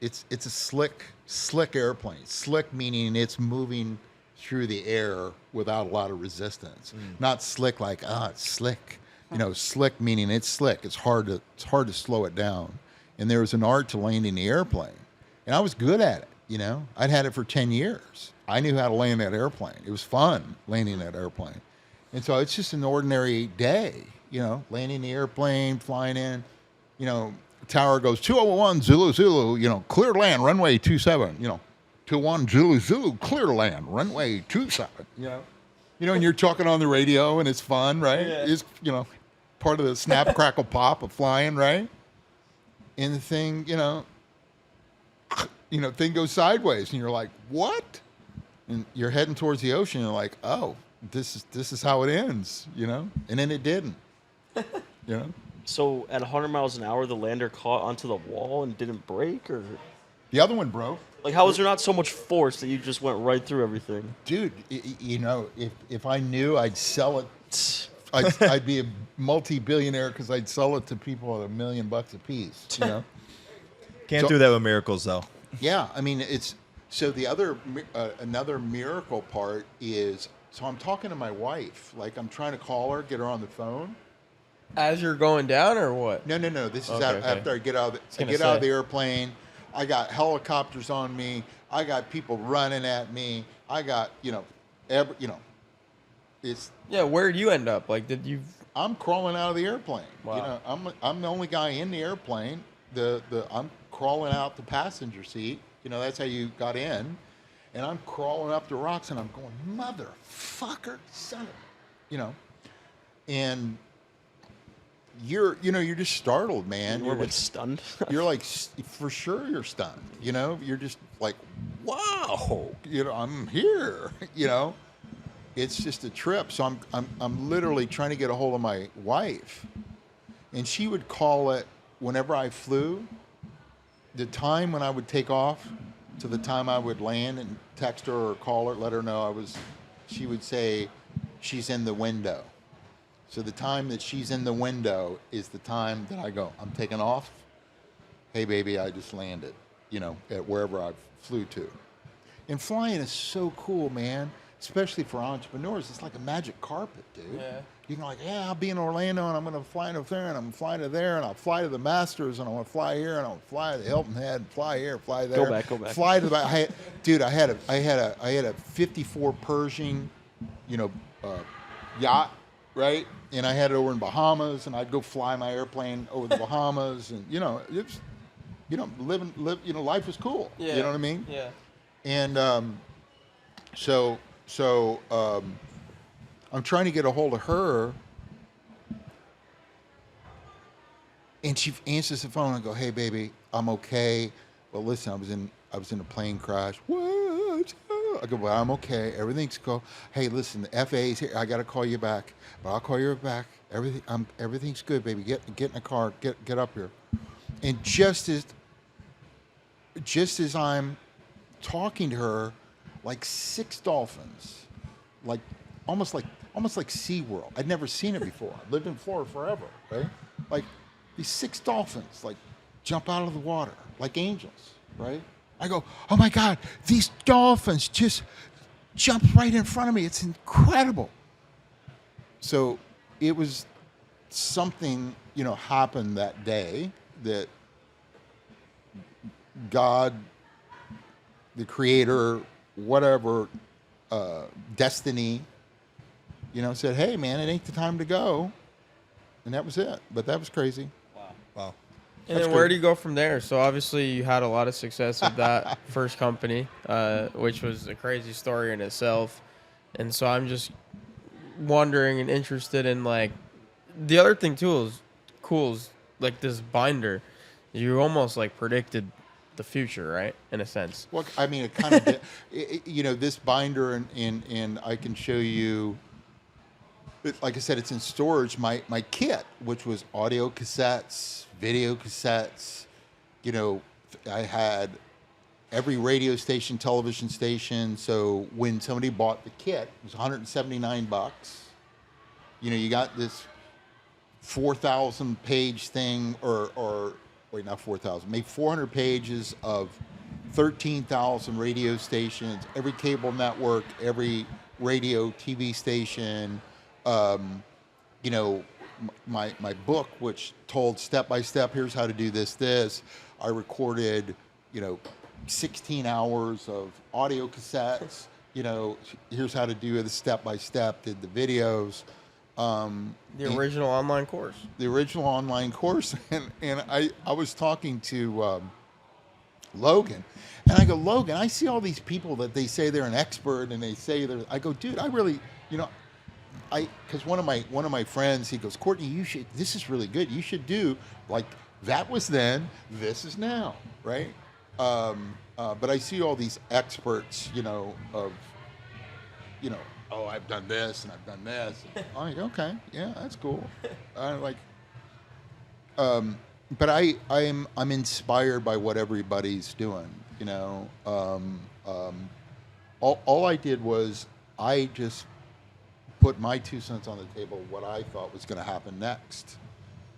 it's a slick airplane. Slick meaning it's moving through the air without a lot of resistance. Not slick like it's slick. You know, slick meaning it's slick. It's hard to slow it down. And there was an art to landing the airplane, and I was good at it. You know, I'd had it for 10 years. I knew how to land that airplane. It was fun landing that airplane. And so it's just an ordinary day, you know, landing the airplane, flying in, you know, tower goes 201 Zulu Zulu, you know, clear to land, runway 27, you know, 21 Zulu Zulu, clear to land, runway 27, you know. You know, and you're talking on the radio and it's fun, right? Yeah. It's, you know, part of the snap, crackle, pop of flying, right? And the thing, thing goes sideways and you're like, what? And you're heading towards the ocean and you're like, oh, this is how it ends, you know? And then it didn't, you know? So at 100 miles an hour, the lander caught onto the wall and didn't break, or The other one broke. like how was there not so much force that you just went right through everything? Dude, you know, if I knew, I'd sell it. I'd be a multi-billionaire because I'd sell it to people at $1 million a piece, you know? Can't So- do that with miracles, though. Yeah, I mean, it's so the other another miracle part is, so I'm talking to my wife, like I'm trying to call her, get her on the phone. As you're going down, or what? No. This is Okay, okay. after I get out gonna of the say. airplane. I got helicopters on me. I got people running at me. I got it's. Yeah, where'd you end up? Like, did you? I'm crawling out of the airplane. Wow. You know, I'm the only guy in the airplane. I'm crawling out the passenger seat. You know, that's how you got in. And I'm crawling up the rocks, and I'm going, motherfucker, son of, you know. And you're just startled, man. You were like stunned. You're like, for sure, you're stunned. You know, you're just like, wow, you know, I'm here. You know, it's just a trip. So I'm literally trying to get a hold of my wife, and she would call it whenever I flew. The time when I would take off to the time I would land, and text her or call her, let her know she would say she's in the window. So the time that she's in the window is the time that I go, I'm taking off. Hey, baby, I just landed, you know, at wherever I flew to. And flying is so cool, man, especially for entrepreneurs. It's like a magic carpet, dude. Yeah. You can I'll be in Orlando, and I'm going to fly to there, and I'm going to fly to there, and I'll fly to the Masters, and I'm going to fly here, and I'll fly to the Hilton Head, fly here, fly there. Go back. Fly to the back. I had a 54 Pershing, you know, yacht, right? And I had it over in Bahamas, and I'd go fly my airplane over the Bahamas, and you know, it's, you know, life was cool. Yeah. You know what I mean? Yeah. And so I'm trying to get a hold of her, and she answers the phone. And I go, "Hey, baby, I'm okay. Well, listen, I was in a plane crash. What? I go, well, I'm okay. Everything's cool. Hey, listen, the FAA's here. I got to call you back, but I'll call you back. Everything's good, baby. Get in the car. Get up here." And just as I'm talking to her, like 6 dolphins, like almost like SeaWorld. I'd never seen it before. I lived in Florida forever, right? Like these 6 dolphins, like jump out of the water like angels, right? I go, oh my God, these dolphins just jumped right in front of me. It's incredible. So it was something, you know, happened that day that God, the creator, whatever, destiny, you know, said, hey, man, it ain't the time to go. And that was it. But that was crazy. Wow. And That's then where good. do you go from there? So obviously you had a lot of success with that first company, which was a crazy story in itself. And so I'm just wondering and interested in, like, the other thing too is cool is like this binder. You almost like predicted the future, right? In a sense. Well, I mean, it kind of did. You know, this binder, and I can show you, like I said, it's in storage. My kit, which was audio cassettes, video cassettes, you know, I had every radio station, television station. So when somebody bought the kit, it was $179. You know, you got this 4,000 page thing, or wait, not 4,000, made 400 pages of 13,000 radio stations, every cable network, every radio, TV station. You know, my book, which told step by step, here's how to do this. I recorded, 16 hours of audio cassettes. Here's how to do it step by step. Did the videos. The original online course. The original online course, and I was talking to Logan, and I go, Logan, I see all these people that they say they're an expert, and they say they're. I go, dude, I really, because one of my friends, he goes, Courtney, you should. This is really good. You should do like that was then, this is now, right? But I see all these experts, of, oh, I've done this and I've done this. I'm like, okay, yeah, that's cool. But I'm inspired by what everybody's doing. All I did was I just put my 2 cents on the table, what I thought was going to happen next,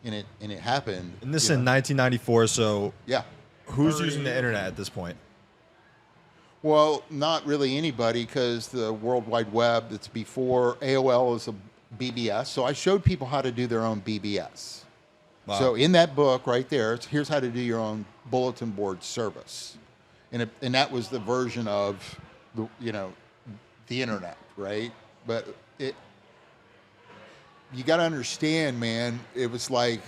and it happened. And this in 1994. So yeah, who's using the internet at this point? Well, not really anybody, because the World Wide Web, that's before AOL is a BBS. So I showed people how to do their own BBS. Wow. So in that book right there, here's how to do your own bulletin board service. And that was the version of the internet, right? But you got to understand, man, it was like,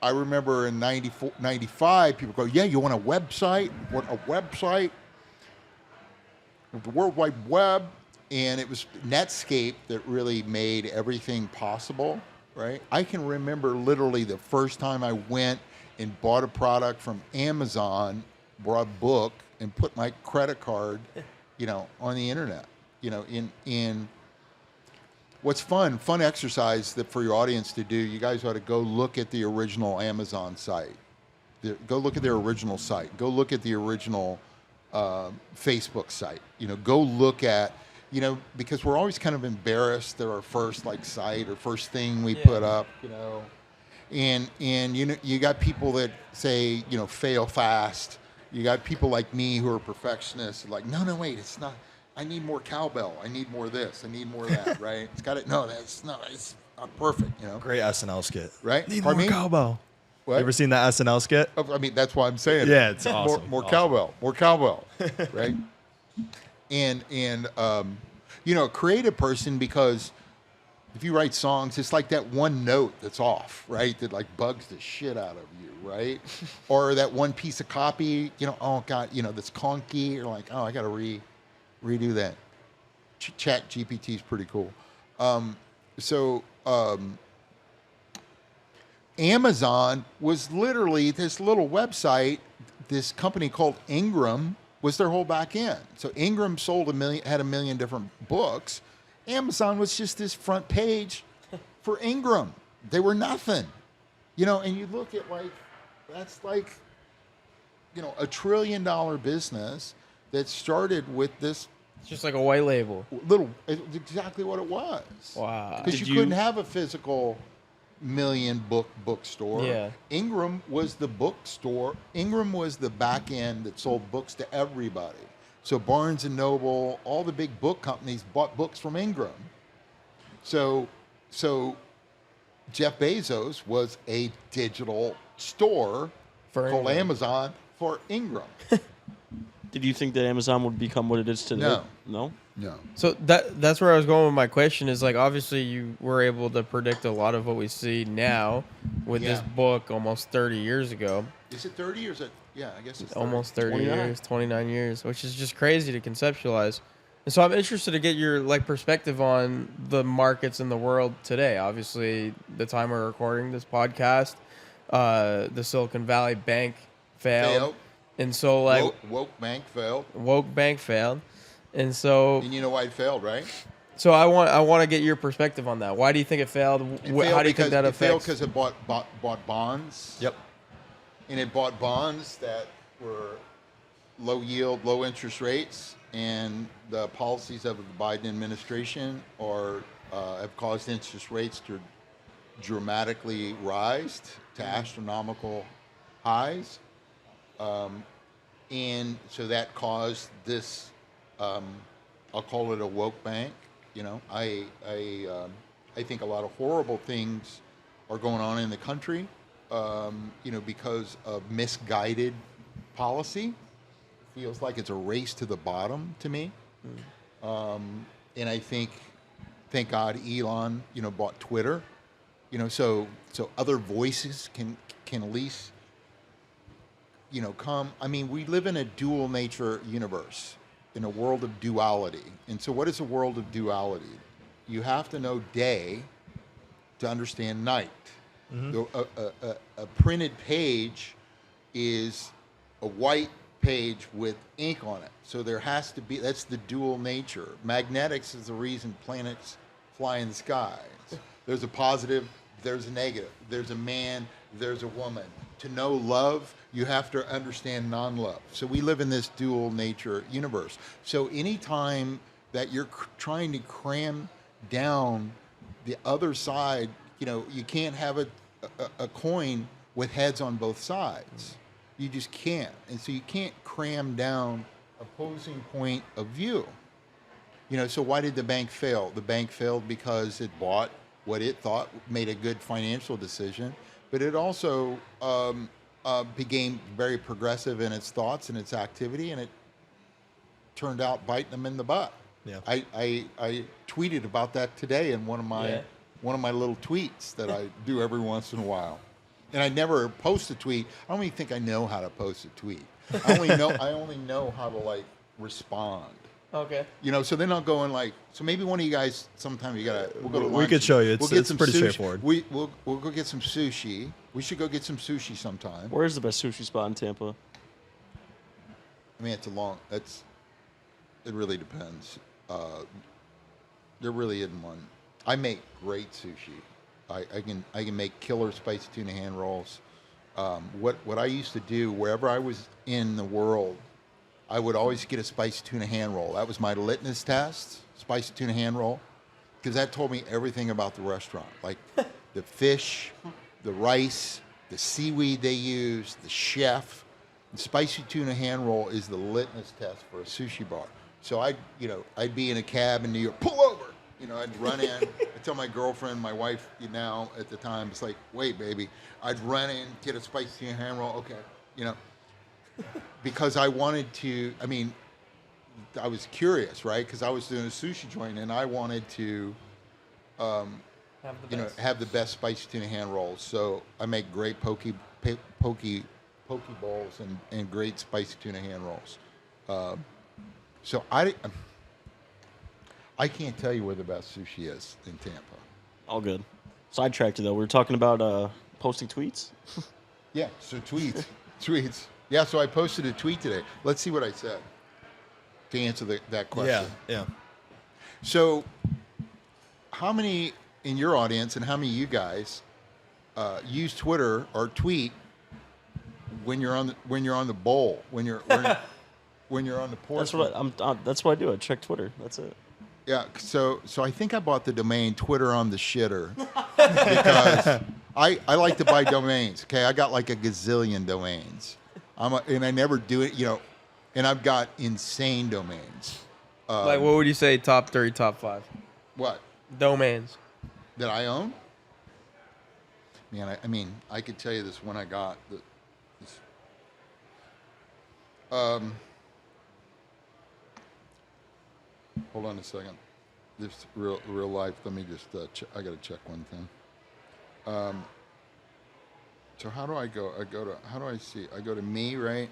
I remember in 94, 95, people go, yeah, you want a website? Want a website? The World Wide Web, and it was Netscape that really made everything possible, right? I can remember literally the first time I went and bought a product from Amazon, bought a book, and put my credit card, on the internet, in what's fun exercise that for your audience to do, you guys ought to go look at the original Amazon site. Go look at their original site. Go look at the original Facebook site. Go look at, because we're always kind of embarrassed that our first site or first thing we put up, and you got people that say, fail fast. You got people like me who are perfectionists, like, no, wait, it's not. I need more cowbell. I need more of this. I need more of that. Right? It's got it. No, it's not perfect. Great SNL skit. Right? Need more cowbell. What? You ever seen that SNL skit? I mean, that's why I'm saying it. Yeah, it's awesome. More awesome. cowbell, right? And a creative person, because if you write songs, it's like that one note that's off, right? That bugs the shit out of you, right? Or that one piece of copy, oh God, that's clunky. You're like, oh, I got to redo that. Chat GPT is pretty cool. Amazon was literally this little website. This company called Ingram was their whole back end. So Ingram had a million different books. Amazon was just this front page for Ingram. They were nothing, and you look at that's $1 trillion business that started with this. It's just like a white label. It's exactly what it was. Wow. Because you couldn't have a physical million bookstore. Yeah. Ingram was the bookstore. Ingram was the back end that sold books to everybody. So Barnes and Noble, all the big book companies bought books from Ingram. So Jeff Bezos was a digital store called Amazon for Ingram. Did you think that Amazon would become what it is today? No? No. So that's where I was going with my question is obviously you were able to predict a lot of what we see now with this book almost 30 years ago. Is it 30 or is it? Yeah, I guess it's 30. Almost 30 years, 29 years, which is just crazy to conceptualize. And so I'm interested to get your perspective on the markets in the world today. Obviously, the time we're recording this podcast, the Silicon Valley Bank failed. And so woke bank failed. Woke bank failed. And so you know why it failed, right? So I want to get your perspective on that. Why do you think it failed? How do you think that affects? It failed because it bought bonds. Yep. And it bought bonds that were low yield, low interest rates, and the policies of the Biden administration have caused interest rates to dramatically rise to astronomical highs. And so that caused this, I'll call it a woke bank. You know, I think a lot of horrible things are going on in the country, you know, because of misguided policy. Feels like it's a race to the bottom to me. And I think, thank God, Elon, you know, bought Twitter. You know, so other voices can at least, you know, come. I mean, we live in a dual nature universe, in a world of duality. And so what is a world of duality? You have to know day to understand night. A printed page is a white page with ink on it. So there has to be, that's the dual nature. Magnetics is the reason planets fly in the skies. There's a positive, there's a negative. There's a man, there's a woman. To know love, you have to understand non-love. So we live in this dual nature universe. So anytime that you're trying to cram down the other side, you know, you can't have a coin with heads on both sides. You just can't. And so you can't cram down opposing point of view. You know, so why did the bank fail? The bank failed because it bought what it thought made a good financial decision, but it also became very progressive in its thoughts and its activity, and it turned out biting them in the butt. Yeah. I tweeted about that today in one of my little tweets that I do every once in a while. And I never post a tweet. I don't even think I know how to post a tweet. I only know how to like respond. Okay. You know, so then I'll go and like, so maybe one of you guys sometime we'll go to lunch. We could show you. We'll get It's some pretty sushi. straightforward. We'll go get some sushi. We should go get some sushi sometime. Where's the best sushi spot in Tampa? I mean, it really depends. There really isn't one. I make great sushi. I can make killer spicy tuna hand rolls. What I used to do wherever I was in the world, I would always get a spicy tuna hand roll. That was my litmus test, spicy tuna hand roll, because that told me everything about the restaurant, like the fish, the rice, the seaweed they use, the chef. The spicy tuna hand roll is the litmus test for a sushi bar. So I'd be in a cab in New York, pull over. You know, I'd run in. I'd tell my girlfriend, my wife now at the time, it's like, wait, baby. I'd run in, get a spicy tuna hand roll. Okay, you know, because I wanted to. I mean, I was curious, right? Because I was doing a sushi joint, and I wanted to, have the best spicy tuna hand rolls. So I make great poke bowls and great spicy tuna hand rolls. So I can't tell you where the best sushi is in Tampa. All good. Sidetracked though. We were talking about posting tweets. Yeah, so tweets. Yeah, so I posted a tweet today. Let's see what I said to answer that question. Yeah. So how many in your audience and how many of you guys use Twitter or tweet when you're on the bowl, when you're on the porch? That's what I do. I check Twitter. That's it. Yeah, so I think I bought the domain Twitter on the shitter because I like to buy domains. Okay, I got like a gazillion domains. And I never do it, you know. And I've got insane domains. Like, what would you say? Top 3, top 5 What domains that I own? Man, I mean, I could tell you this one I got. Hold on a second. This real life. Let me just. I got to check one thing. So how do I go? How do I see? I go to me, right?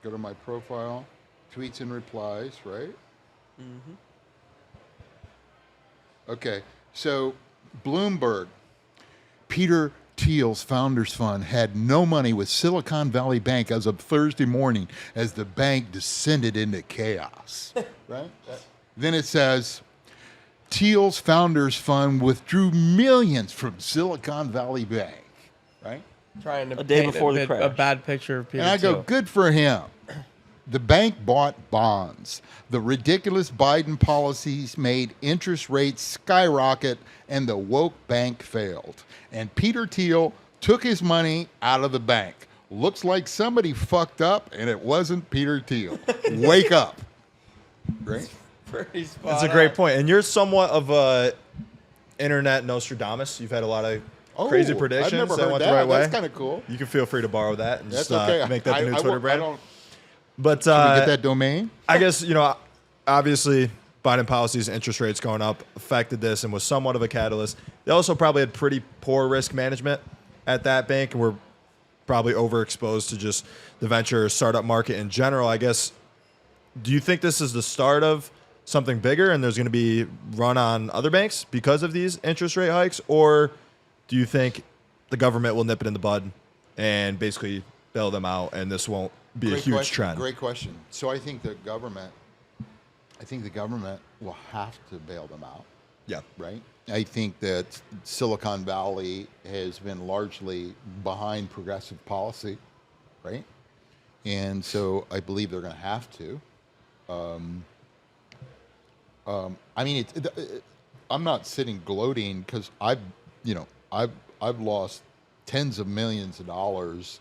Go to my profile, tweets and replies, right? Mm-hmm. Okay. So Bloomberg, Peter Thiel's Founders Fund had no money with Silicon Valley Bank as of Thursday morning as the bank descended into chaos. Right? Then it says, Thiel's Founders Fund withdrew millions from Silicon Valley Bank. Right? trying to A day paint before the a crash. bad picture of Peter And I go, Thiel. good for him. The bank bought bonds. The ridiculous Biden policies made interest rates skyrocket, and the woke bank failed. And Peter Thiel took his money out of the bank. Looks like somebody fucked up, and it wasn't Peter Thiel. Wake up. Right? Pretty spot That's a great on. point. And you're somewhat of a internet Nostradamus. You've had a lot of crazy predictions I've never that heard went that. the right way. That's kind of cool. You can feel free to borrow that and That's just okay. make that the new Twitter brand. But Should we get that domain? I guess, obviously Biden policies, interest rates going up affected this and was somewhat of a catalyst. They also probably had pretty poor risk management at that bank and were probably overexposed to just the venture startup market in general. I guess, do you think this is the start of something bigger and there's going to be run on other banks because of these interest rate hikes? Or do you think the government will nip it in the bud and basically bail them out and this won't be a huge trend? Great question. So I think the government will have to bail them out. Yeah. Right? I think that Silicon Valley has been largely behind progressive policy, right? And so I believe they're going to have to. I mean, I'm not sitting gloating because I've lost tens of millions of dollars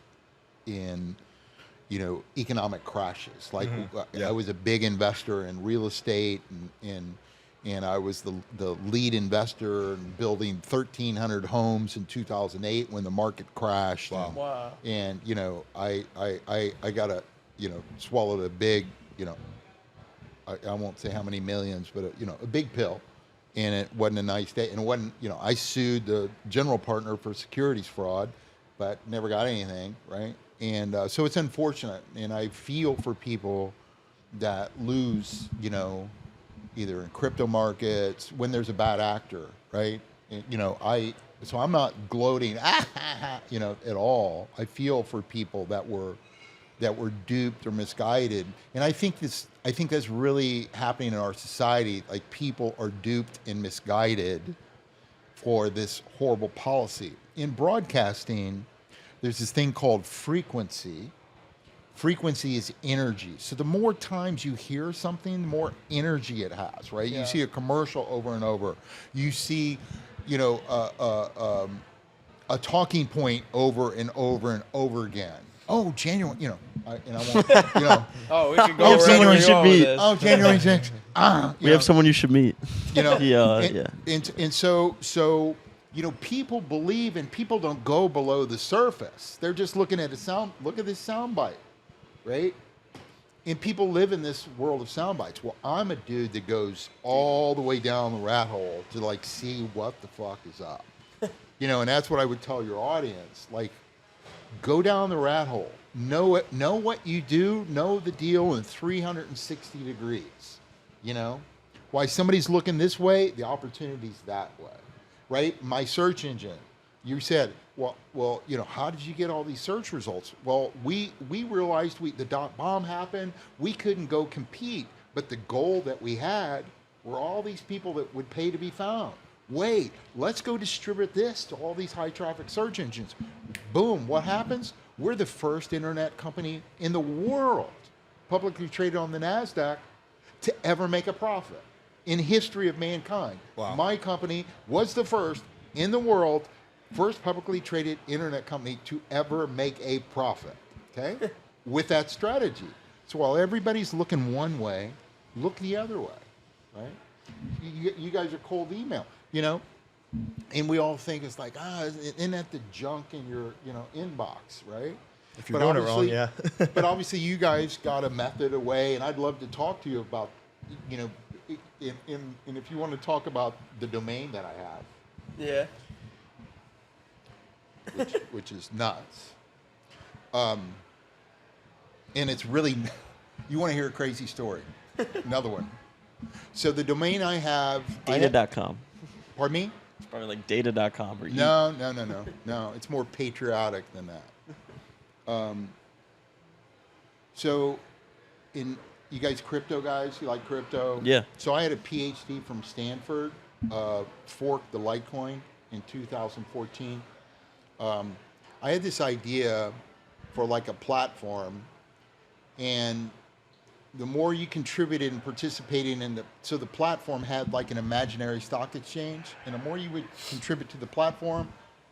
in economic crashes. Like I was a big investor in real estate and I was the lead investor in building 1,300 homes in 2008 when the market crashed. Wow. And I got swallowed a big, I won't say how many millions, but a big pill. And it wasn't a nice day. And it wasn't, I sued the general partner for securities fraud, but never got anything, right? And so it's unfortunate. And I feel for people that lose, either in crypto markets, when there's a bad actor, right? And, so I'm not gloating, at all. I feel for people that were duped or misguided. And I think that's really happening in our society. Like, people are duped and misguided for this horrible policy. In broadcasting, there's this thing called frequency. Frequency is energy. So the more times you hear something, the more energy it has, right? Yeah. You see a commercial over and over. You see, a talking point over and over and over again. Oh, January, and I won't, Oh, we could go Oh, wherever someone we should want with meet. this. oh, January 6th. We have someone you should meet. And, Yeah. And so people believe, and people don't go below the surface. They're just looking at look at this sound bite, right? And people live in this world of sound bites. Well, I'm a dude that goes all the way down the rat hole to see what the fuck is up. And that's what I would tell your audience. Go down the rat hole. Know it. Know what you do. Know the deal in 360 degrees. Why somebody's looking this way, the opportunity's that way, right? My search engine. You said, well, how did you get all these search results? Well, we realized the .bomb happened. We couldn't go compete, but the goal that we had were all these people that would pay to be found. Wait, let's go distribute this to all these high traffic search engines. Boom, what happens? We're the first internet company in the world, publicly traded on the NASDAQ, to ever make a profit in history of mankind. Wow. My company was the first in the world, first publicly traded internet company to ever make a profit, okay? With that strategy. So while everybody's looking one way, look the other way, right? You guys are cold email. And we all think it's isn't that the junk in your, inbox, right? If you're doing it wrong, yeah. But obviously you guys got a method, a way, and I'd love to talk to you about, and if you want to talk about the domain that I have, Yeah. which is nuts. And it's really, you want to hear a crazy story. Another one. So the domain I have. Data.com. Pardon me? It's probably like data.com or No. It's more patriotic than that. So, you guys crypto guys? You like crypto? Yeah. So I had a PhD from Stanford, forked the Litecoin in 2014. I had this idea for a platform, and the more you contributed and participated in so the platform had an imaginary stock exchange, and the more you would contribute to the platform,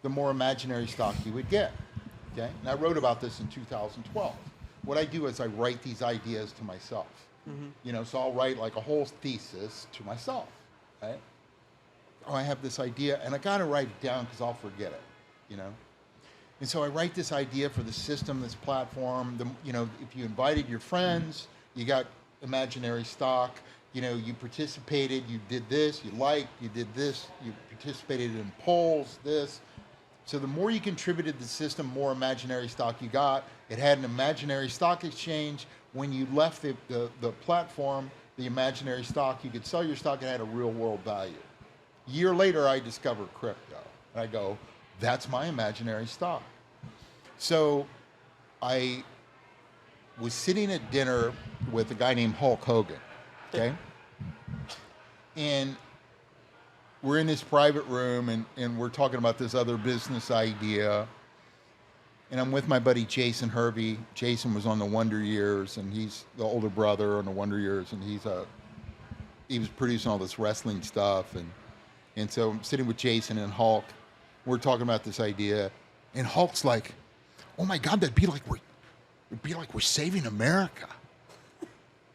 the more imaginary stock you would get. Okay, and I wrote about this in 2012. What I do is I write these ideas to myself. You know, so I'll write like a whole thesis to myself, right? Oh, I have this idea, and I gotta write it down because I'll forget it, you know? And so I write this idea for the system, this platform. You know, if you invited your friends, you got imaginary stock, you know, you participated, you did this, you liked, you did this, you participated in polls, this. So the more you contributed to the system, more imaginary stock you got. It had an imaginary stock exchange. When you left the platform, the imaginary stock, you could sell your stock and it had a real world value. A year later, I discovered crypto. And I go, that's my imaginary stock. So I was sitting at dinner with a guy named Hulk Hogan, okay? And we're in this private room and we're talking about this other business idea. And I'm with my buddy Jason Hervey. Jason was on the Wonder Years, and he's the older brother on the Wonder Years, and he was producing all this wrestling stuff. And so I'm sitting with Jason and Hulk. We're talking about this idea, and Hulk's like, "Oh my God, it'd be like we're saving America."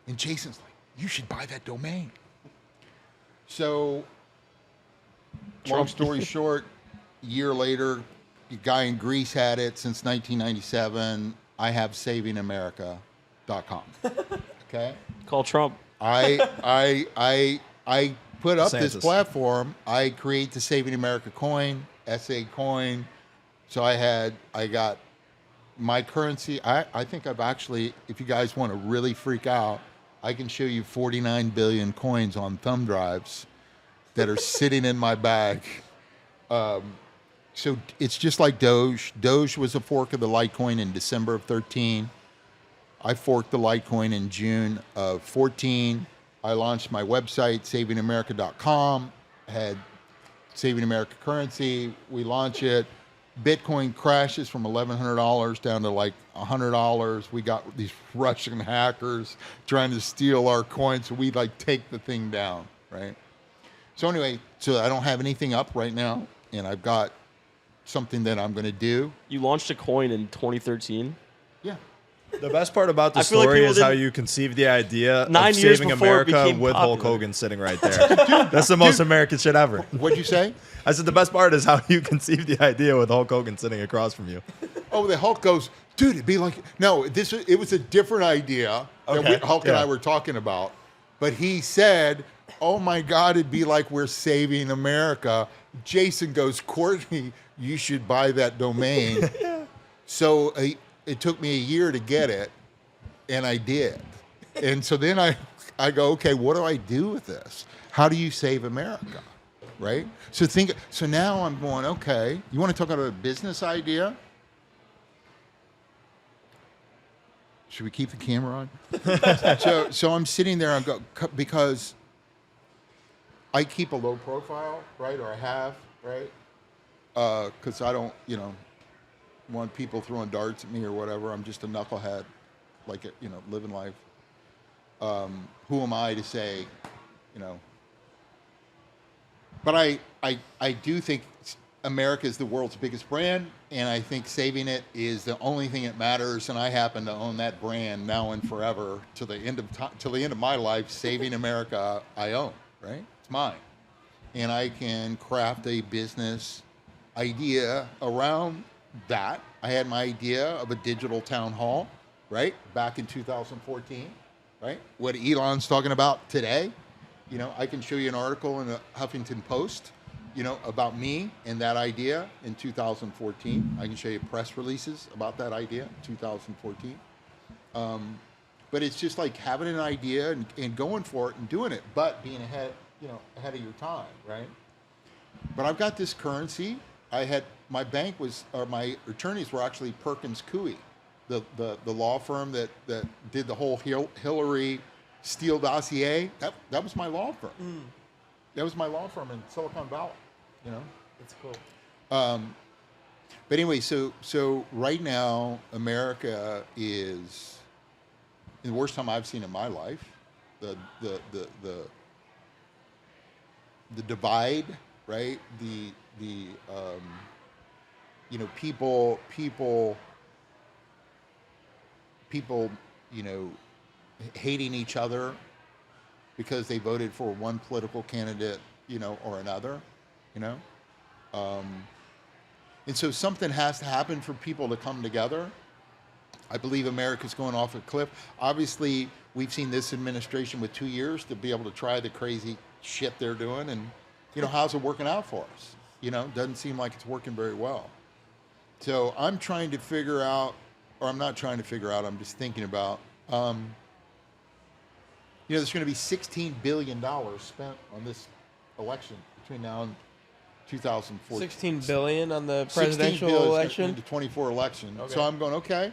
And Jason's like, "You should buy that domain." So, long story short, a year later, a guy in Greece had it since 1997. I have savingamerica.com. Okay? Call Trump. I put up this DeSantis. platform. I create the Saving America coin, SA coin. So I got my currency. I think I've actually, if you guys want to really freak out, I can show you 49 billion coins on thumb drives that are sitting in my bag. So it's just like Doge. Doge was a fork of the Litecoin in December of 13. I forked the Litecoin in June of 14. I launched my website, savingamerica.com. Had Saving America currency. We launch it. Bitcoin crashes from $1,100 down to like $100. We got these Russian hackers trying to steal our coins, so we like take the thing down, right? So anyway, so I don't have anything up right now, and I've got something that I'm going to do. You launched a coin in 2013. Yeah. The best part about the I feel like story people is how didn't- you conceived the idea 9 of years saving before it America became with Hulk popular. Hogan sitting right there. That's the most American shit ever. What'd you say? I said the best part is how you conceived the idea with Hulk Hogan sitting across from you. Oh, the Hulk goes, dude, it'd be like, no, it was a different idea that Okay, Hulk and yeah. I were talking about. But he said, oh my God, it'd be like we're saving America. Jason goes, Courtney, you should buy that domain. So it took me a year to get it, and I did. And so then I go, okay, what do I do with this? How do you save America? Right? So now I'm going, okay, you want to talk about a business idea? Should we keep the camera on? So I'm sitting there, because I keep a low profile, right? Or I have, right? Because I don't, want people throwing darts at me or whatever. I'm just a knucklehead, like, living life. Who am I to say, But I do think America is the world's biggest brand, and I think saving it is the only thing that matters. And I happen to own that brand now and forever till the end of my life. Saving America, I own, right? It's mine, and I can craft a business idea around that. I had my idea of a digital town hall, right, back in 2014, right? What Elon's talking about today. I can show you an article in the Huffington Post, about me and that idea in 2014. I can show you press releases about that idea in 2014. But it's just like having an idea and going for it and doing it, but being ahead of your time, right? But I've got this currency. My my attorneys were actually Perkins Coie, the law firm that did the whole Hillary Steele dossier. That was my law firm. That was my law firm in Silicon Valley. That's cool. But anyway, so right now America is in the worst time I've seen in my life. The divide, right? people, hating each other because they voted for one political candidate, or another, and so something has to happen for people to come together. I believe America's going off a cliff. Obviously, we've seen this administration with 2 years to be able to try the crazy shit they're doing, and how's it working out for us? Doesn't seem like it's working very well. So I'm trying to figure out, or I'm not trying to figure out, I'm just thinking about, there's going to be $16 billion spent on this election between now and 2014. 16 billion on the presidential 16 billion election? the 24 election. Okay. So I'm going, okay.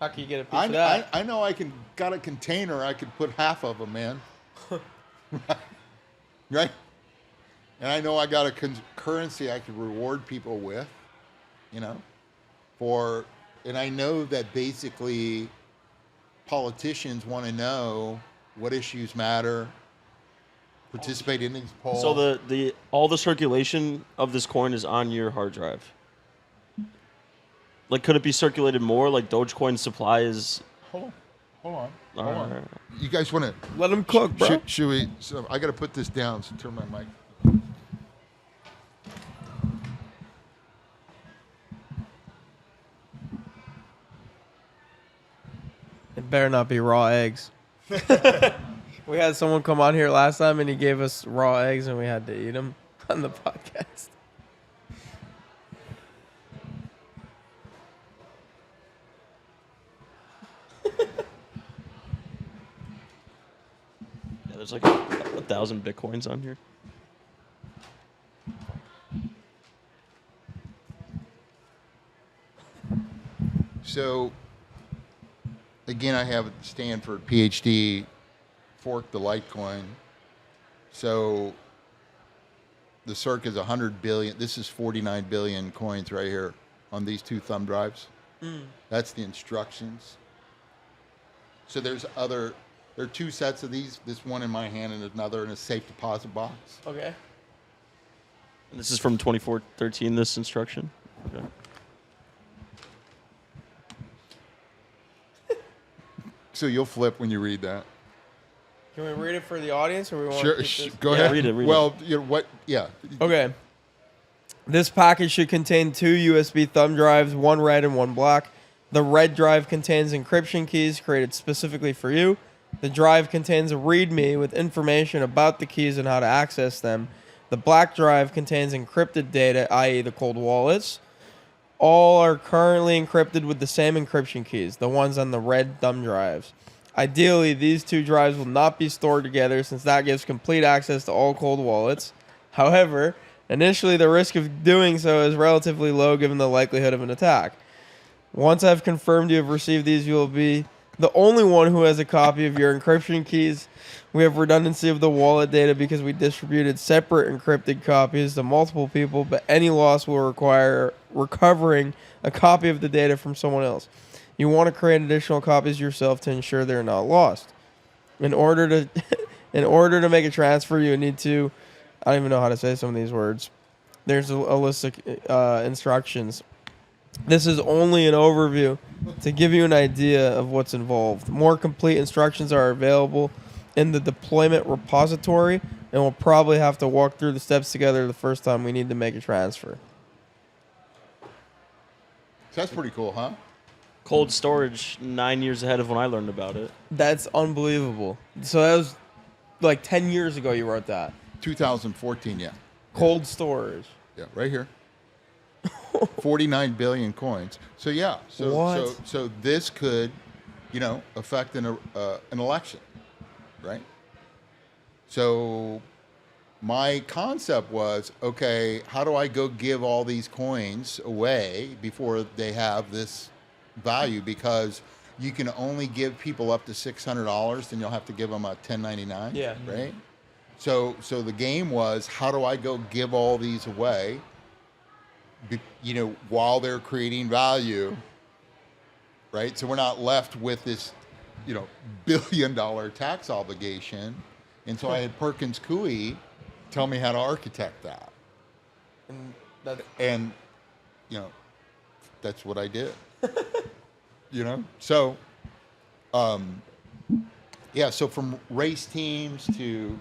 How can you get a piece of that? I know got a container, I could put half of them in. Right? And I know I got a currency I could reward people with, and I know that basically politicians want to know what issues matter, participate in these polls. So all the circulation of this coin is on your hard drive. Like, could it be circulated more? Like, Dogecoin supply is... Hold on. Right. You guys want to... Let them cook, bro. Should we... So I got to put this down, so turn my mic. It better not be raw eggs. We had someone come on here last time and he gave us raw eggs and we had to eat them on the podcast. Yeah, there's like 1,000 Bitcoins on here. So, again, I have Stanford PhD, fork the Litecoin. So, the circ is 100 billion. This is 49 billion coins right here on these two thumb drives. That's the instructions. So there are two sets of these. This one in my hand and another in a safe deposit box. Okay. And this is from 2413, this instruction? Okay. So you'll flip when you read that. Can we read it for the audience, or we want Sure, to keep this? go Yeah, ahead. read it. Well, what? Yeah. Okay. This package should contain 2 USB thumb drives, one red and one black. The red drive contains encryption keys created specifically for you. The drive contains a README with information about the keys and how to access them. The black drive contains encrypted data, i.e. the cold wallets. All are currently encrypted with the same encryption keys, the ones on the red thumb drives. Ideally, these two drives will not be stored together since that gives complete access to all cold wallets. However, initially the risk of doing so is relatively low given the likelihood of an attack. Once I've confirmed you have received these, you will be the only one who has a copy of your encryption keys. We have redundancy of the wallet data because we distributed separate encrypted copies to multiple people, but any loss will require recovering a copy of the data from someone else. You want to create additional copies yourself to ensure they're not lost. In order to make a transfer, you need to, I don't even know how to say some of these words. There's a list of instructions. This is only an overview to give you an idea of what's involved. More complete instructions are available in the deployment repository, and we'll probably have to walk through the steps together the first time we need to make a transfer. So that's pretty cool, huh? Cold storage 9 years ahead of when I learned about it. That's unbelievable. So that was like 10 years ago you wrote that. 2014, yeah. Cold storage. Yeah, right here. 49 billion coins. So yeah. So What? so this could, affect an election, right? So my concept was, okay, how do I go give all these coins away before they have this value? Because you can only give people up to $600, then you'll have to give them a 1099. Yeah. Right. So the game was, how do I go give all these away? While they're creating value, right? So we're not left with this, $1 billion tax obligation. And so I had Perkins Coie tell me how to architect that. And that, And you know, that's what I did. You know, so yeah, so from race teams to,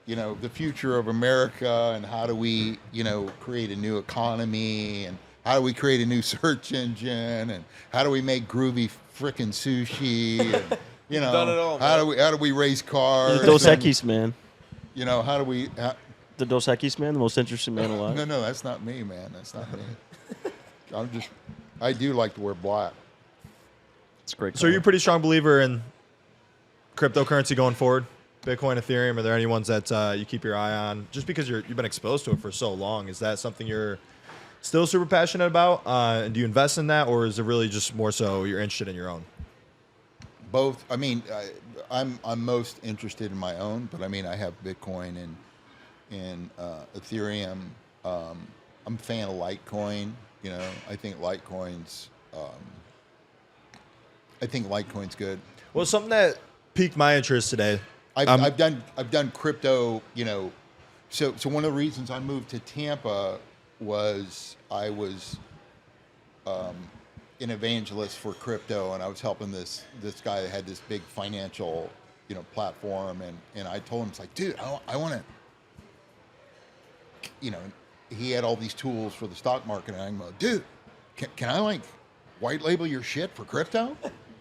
you know, the future of America and how do we, you know, create a new economy and how do we create a new search engine and how do we make groovy frickin' sushi and, you know, Done it all, how do we race cars? Dos and, Equis, man. you know, how do we? The Dos Equis, man, the most interesting man alive. No, that's not me, man. That's not me. I do like to wear black. It's a great. So you're a pretty strong believer in cryptocurrency going forward? Bitcoin, Ethereum, are there any ones that you keep your eye on? Just because you've been exposed to it for so long, is that something you're still super passionate about? And do you invest in that, or is it really just more so you're interested in your own? Both. I mean, I'm most interested in my own, but I mean, I have Bitcoin and Ethereum. I'm a fan of Litecoin. You know, I think Litecoin's good. Well, something that piqued my interest today. I've done crypto. You know, so one of the reasons I moved to Tampa was I was an evangelist for crypto, and I was helping this guy that had this big financial, you know, platform, and I told him, it's like, dude, I want to, you know, he had all these tools for the stock market, and I'm like, dude, can I like white label your shit for crypto,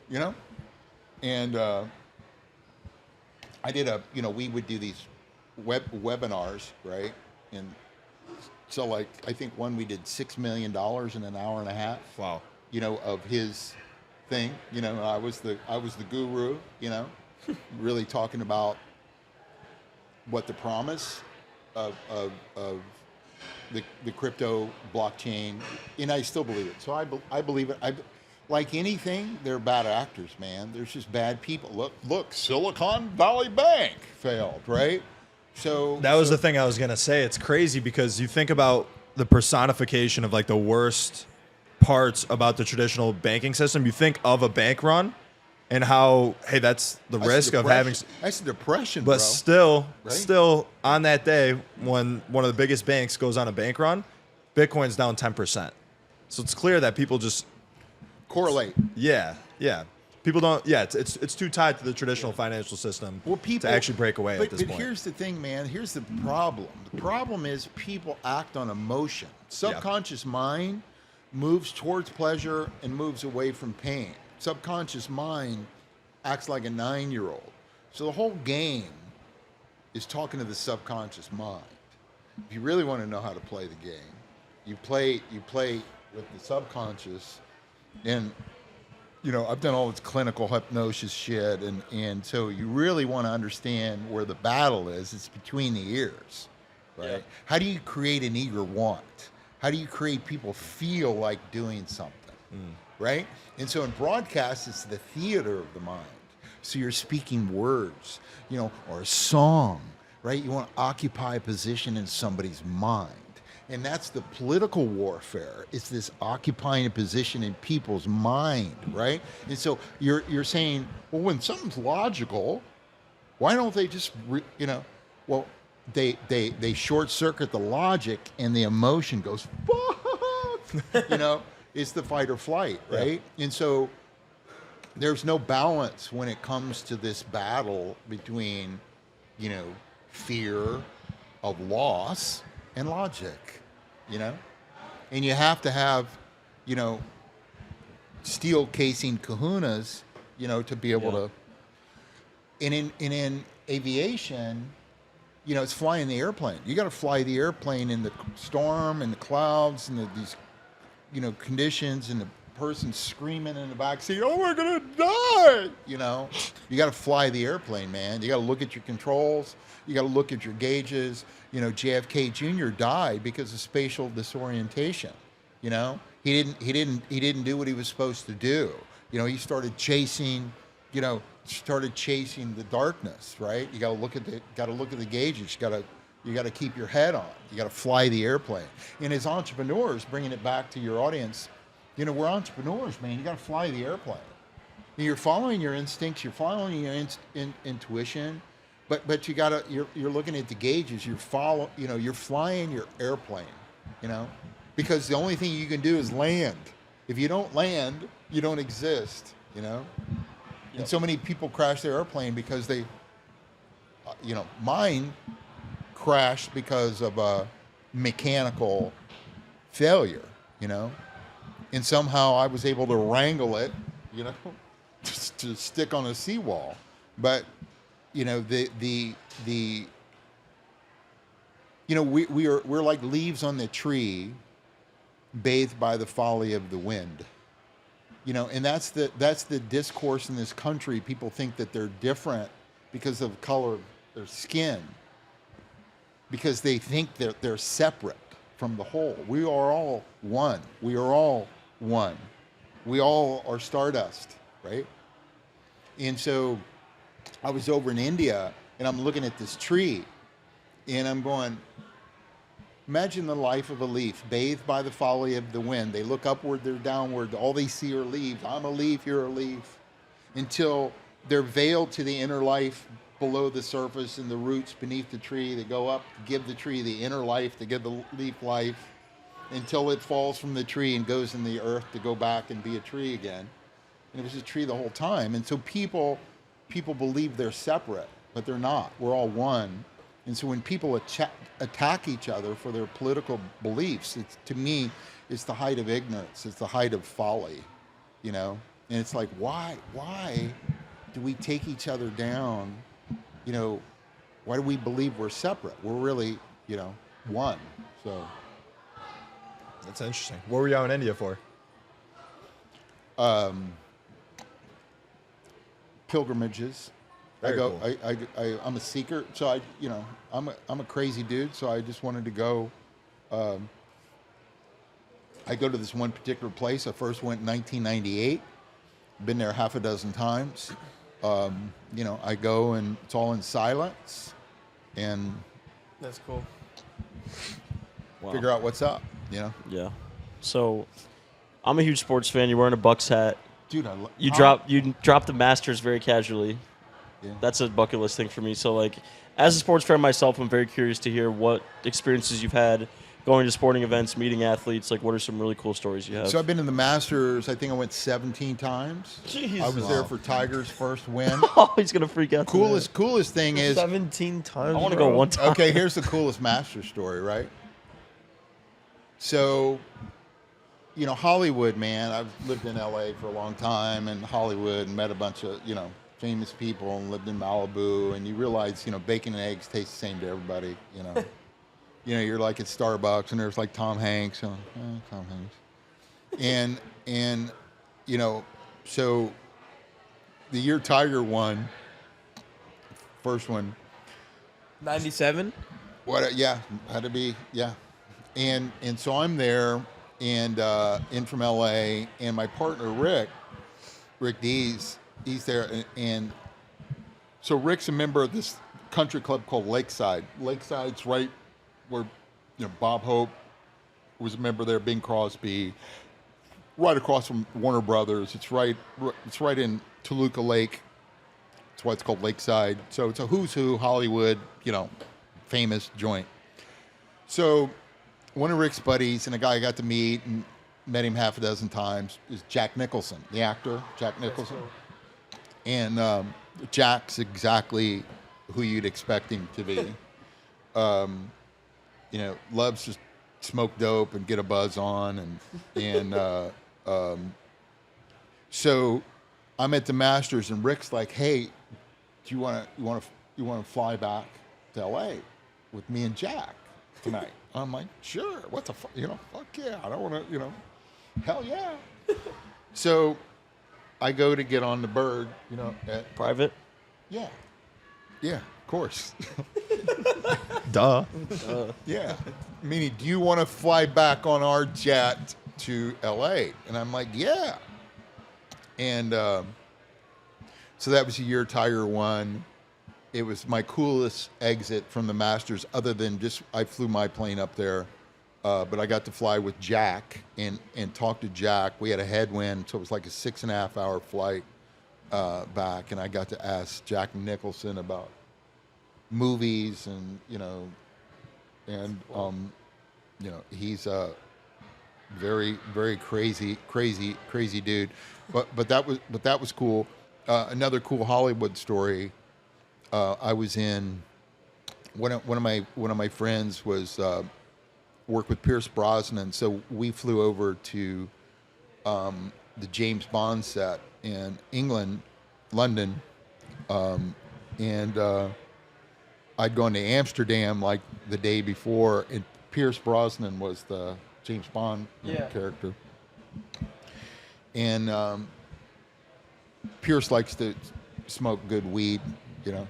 you know? And I did we would do these webinars, right? And so like I think one we did $6 million in an hour and a half. Wow. You know, of his thing. You know, I was the guru, you know, really talking about what the promise of the crypto blockchain, and I still believe it. So I believe it. Like anything, they're bad actors, man. There's just bad people. Look, Silicon Valley Bank failed, right? So that was the thing I was going to say. It's crazy because you think about the personification of like the worst parts about the traditional banking system. You think of a bank run and how, hey, that's the risk of having. That's depression, but bro. Still on that day when one of the biggest banks goes on a bank run, Bitcoin's down 10%. So it's clear that people just correlate. Yeah. People don't. Yeah, it's too tied to the traditional financial system to actually break away at this point. But here's the thing, man. Here's the problem. The problem is people act on emotion. Subconscious mind moves towards pleasure and moves away from pain. Subconscious mind acts like a 9-year-old. So the whole game is talking to the subconscious mind. If you really want to know how to play the game, you play with the subconscious. And you know, I've done all this clinical hypnosis shit, and so you really want to understand where the battle is. It's between the ears, right? Yeah. How do you create an eager want? How do you create people feel like doing something, right? And so in broadcast, it's the theater of the mind. So you're speaking words, you know, or a song, right? You want to occupy a position in somebody's mind. And that's the political warfare. It's this occupying a position in people's mind, right? And so you're saying, well, when something's logical, why don't they just, well, they short circuit the logic and the emotion goes, fuck, you know, it's the fight or flight, right? Yeah. And so there's no balance when it comes to this battle between, you know, fear of loss and logic, you know? And you have to have, you know, steel casing kahunas, you know, to be able to. And in aviation, you know, it's flying the airplane. You got to fly the airplane in the storm and the clouds and these, you know, conditions, and the person screaming in the backseat, oh, we're going to die, you know? You got to fly the airplane, man. You got to look at your controls. You got to look at your gauges. You know, JFK Jr. died because of spatial disorientation. You know, he didn't do what he was supposed to do. You know, he started chasing the darkness, right? You got to look at the gauges. You got to keep your head on. You got to fly the airplane. And as entrepreneurs, bringing it back to your audience, you know, we're entrepreneurs, man. You got to fly the airplane. You're following your instincts. You're following your intuition. But you're looking at the gauges. You're flying your airplane, you know, because the only thing you can do is land. If you don't land, you don't exist, you know? And so many people crash their airplane because they, mine crashed because of a mechanical failure, you know? And somehow I was able to wrangle it, you know, just to stick on a seawall. But, you know, we're like leaves on the tree, bathed by the folly of the wind. You know, and that's the discourse in this country. People think that they're different because of the color of their skin, because they think that they're separate from the whole. We are all one. We are all one. We all are stardust, right? And so I was over in India, and I'm looking at this tree, and I'm going, imagine the life of a leaf, bathed by the folly of the wind. They look upward, they're downward. All they see are leaves. I'm a leaf, you're a leaf. Until they're veiled to the inner life below the surface and the roots beneath the tree. They go up to give the tree the inner life, to give the leaf life, until it falls from the tree and goes in the earth to go back and be a tree again. And it was a tree the whole time. And so people believe they're separate, but they're not. We're all one. And so when people attack each other for their political beliefs, to me, it's the height of ignorance. It's the height of folly, you know? And it's like, why do we take each other down? You know, why do we believe we're separate? We're really, you know, one. So That's interesting. What were you out in India for? Pilgrimages. Very cool. I'm a seeker, so I'm a crazy dude, so I just wanted to go. I go to this one particular place. I first went in 1998. Been there half a dozen times. I go and it's all in silence, and That's cool. Wow. figure out what's up. You know, Yeah. So, I'm a huge sports fan. You're wearing a Bucks hat. dude. You dropped the Masters very casually. Yeah. That's a bucket list thing for me. So, like, as a sports fan myself, I'm very curious to hear what experiences you've had going to sporting events, meeting athletes. Like, what are some really cool stories you have? So I've been in the Masters. I think I went 17 times. Jeez. I was there for Tiger's first win. Oh, he's gonna freak out. Coolest thing is 17 times. I want to go one time. okay, here's the coolest Masters story, right? So, Hollywood, man. I've lived in LA for a long time, and Hollywood, and met a bunch of, famous people, and lived in Malibu, and you realize, bacon and eggs taste the same to everybody, you're like at Starbucks, and there's like Tom Hanks, and Tom Hanks. And so the year Tiger won, first one, 97. yeah, had to be, yeah. And so I'm there, and in from LA, and my partner Rick Dees, he's there, and so Rick's a member of this country club called Lakeside. Lakeside's right where Bob Hope was a member there, Bing Crosby, right across from Warner Brothers. It's right in Toluca Lake. That's why it's called Lakeside. So it's a who's who Hollywood, famous joint. So one of Rick's buddies, and a guy I got to meet and met him half a dozen times, is Jack Nicholson, the actor, Jack Nicholson. And Jack's exactly who you'd expect him to be. Loves to smoke dope and get a buzz on, and so I'm at the Masters, and Rick's like, "Hey, do you want to fly back to LA with me and Jack tonight?" I'm like, "Sure. What the fuck? Fuck yeah. I don't want to. Hell yeah." So I go to get on the bird. At Private. yeah, of course. Duh. Yeah. Meaning, do you want to fly back on our jet to LA? And I'm like, yeah. And so that was the year Tiger won. It was my coolest exit from the Masters, other than just I flew my plane up there. But I got to fly with Jack and talk to Jack. We had a headwind, so it was like a 6.5 hour flight back. And I got to ask Jack Nicholson about movies, and he's very, very crazy dude. But that was cool. Another cool Hollywood story. I was in one of my friends was worked with Pierce Brosnan, so we flew over to the James Bond set in England, London, and I'd gone to Amsterdam like the day before, and Pierce Brosnan was the James Bond character, and Pierce likes to smoke good weed, and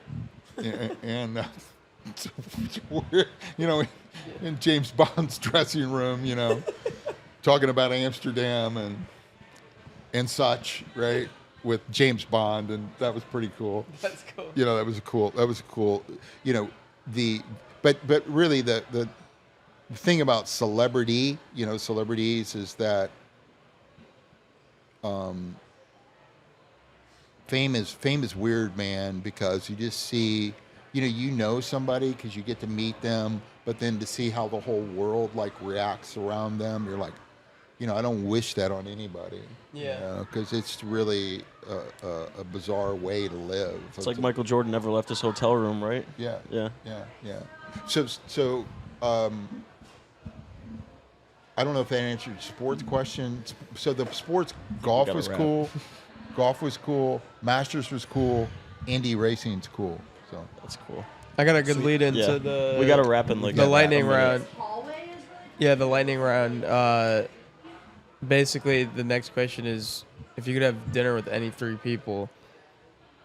in James Bond's dressing room, talking about Amsterdam and such, right? With James Bond, and that was pretty cool. That's cool. That was cool. But really the thing about celebrities is that fame is weird, man, because you just see, somebody because you get to meet them, but then to see how the whole world like reacts around them, you're like, I don't wish that on anybody. Yeah. Because it's really a bizarre way to live. It's like Michael Jordan never left his hotel room, right? Yeah. Yeah. Yeah. So I don't know if that answered your sports question. So the sports, golf was cool. Golf was cool. Masters was cool. Indy racing's cool. So that's cool. I got a good lead into the. We got to wrap in like the lightning round. Hallway is really Yeah, the lightning round. Basically, the next question is, if you could have dinner with any three people,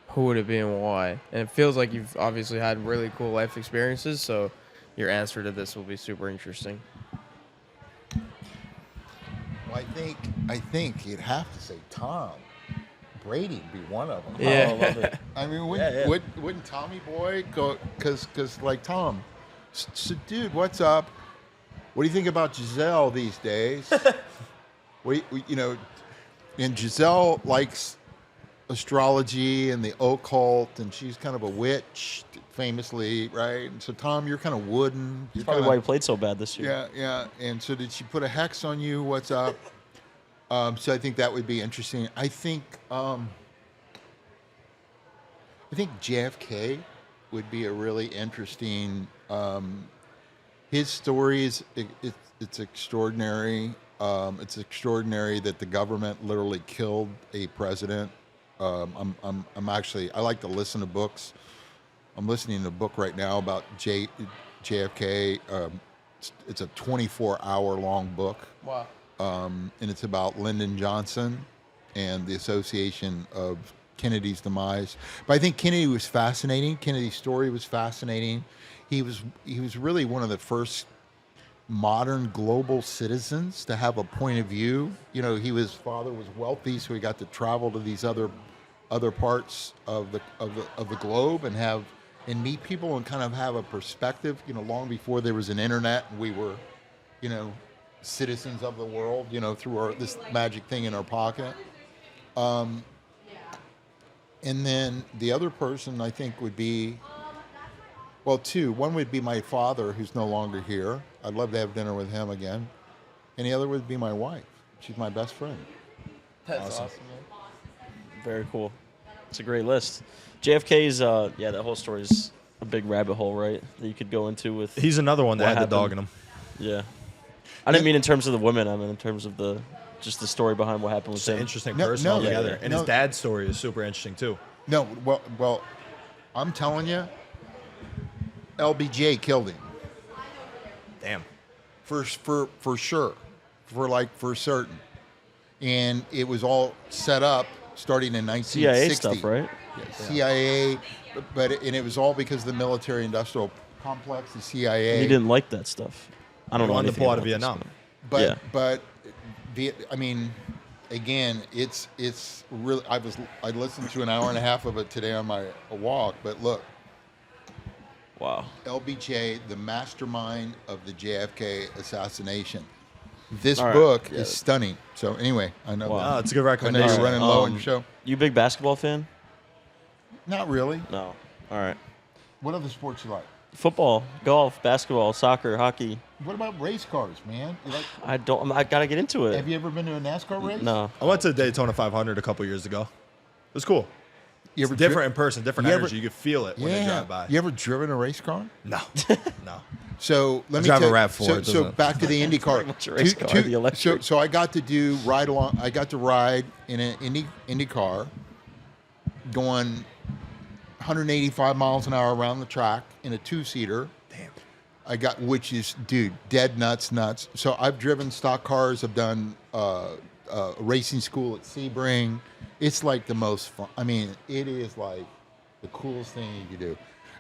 who would it be and why? And it feels like you've obviously had really cool life experiences, so your answer to this will be super interesting. Well, I think you'd have to say Tom. Brady'd be one of them. Yeah. Oh, I love it. I mean, wouldn't Tommy Boy go? Because like Tom, so dude, what's up? What do you think about Gisele these days? And Gisele likes astrology and the occult, and she's kind of a witch, famously, right? And so, Tom, you're kind of wooden. That's probably why you played so bad this year. Yeah. And so, did she put a hex on you? What's up? So, I think that would be interesting. I think JFK would be a really interesting. His story is it's extraordinary. It's extraordinary that the government literally killed a president. I'm actually, I like to listen to books. I'm listening to a book right now about JFK. It's a 24-hour long book. Wow. And it's about Lyndon Johnson and the association of Kennedy's demise. But I think Kennedy was fascinating. Kennedy's story was fascinating. He was really one of the first modern global citizens to have a point of view. His father was wealthy, so he got to travel to these other parts of the globe and meet people and kind of have a perspective. Long before there was an internet, and we were, citizens of the world. Through this magic thing in our pocket. And then the other person I think would be. Well, two. One would be my father, who's no longer here. I'd love to have dinner with him again. And the other would be my wife. She's my best friend. That's awesome, man. Very cool. It's a great list. JFK's, that whole story is a big rabbit hole, right? That you could go into with. He's another one that what had the dog in happened. him. Yeah. I didn't mean in terms of the women. I mean in terms of just the story behind what happened with It's an him. interesting No, person no, altogether. yeah. And his dad's story is super interesting, too. No, well, I'm telling you, LBJ killed him. Damn. For sure. For certain. And it was all set up starting in 1960. CIA stuff, right? Yeah, CIA, and it was all because of the military-industrial complex, the CIA. He didn't like that stuff. I don't He know wanted to anything pull out about of this Vietnam. stuff. But again, it's really. I listened to an hour and a half of it today on my walk. But look, Wow. LBJ, the mastermind of the JFK assassination. This All right. book Yeah. is stunning. So anyway, I know. Wow. Oh, it's a good I know recommendation. you're running low on your show. You a big basketball fan? Not really. No. All right. What other sports you like? Football, golf, basketball, soccer, hockey. What about race cars, man? I gotta get into it. Have you ever been to a NASCAR race? No. I went to the Daytona 500 a couple years ago. It was cool. You It's ever different in person, different you ever- energy. You could feel it when they drive by. You ever driven a race car? No, no. So let me drive a tell RAV4, So, it so doesn't- back to the IndyCar. much a race car, the electric. So I got to do ride along. I got to ride in an IndyCar, going 185 miles an hour around the track in a 2-seater. Damn. Which is, dude, dead nuts. So I've driven stock cars. I've done racing school at Sebring. It's like the most fun. I mean, it is like the coolest thing you could do.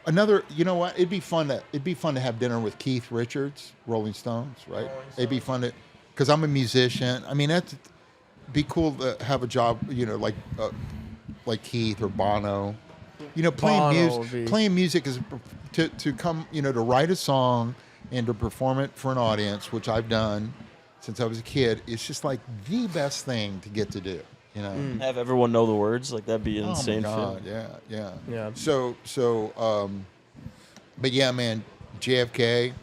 Another, you know what? It'd be fun to have dinner with Keith Richards, Rolling Stones, right? It'd be fun to, because I'm a musician. I mean, that'd be cool to have a job, you know, like Keith or Bono. You know, playing music is to come, you know, to write a song and to perform it for an audience, which I've done since I was a kid. It's just like the best thing to get to do, you know. Have everyone know the words? Like that'd be an insane. Oh my feeling. God, yeah. Yeah. But yeah, man, JFK.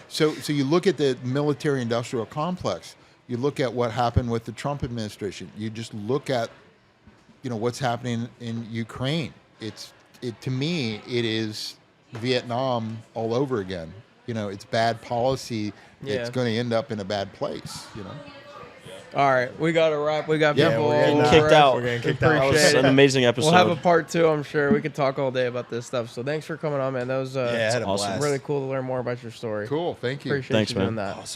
So you look at the military-industrial complex. You look at what happened with the Trump administration. You just look at, you know, what's happening in Ukraine. To me, it is Vietnam all over again. You know, it's bad policy. Yeah. It's going to end up in a bad place. You know. All right, we got to wrap. We got Yeah, people we're all getting over kicked us. out. We're getting kicked out. That was Appreciate an it. amazing episode. We'll have a part 2, I'm sure. We could talk all day about this stuff. So thanks for coming on, man. That was Yeah, I had a awesome. blast. really cool to learn more about your story. Cool. Thank you. Appreciate Thanks, you man. doing that.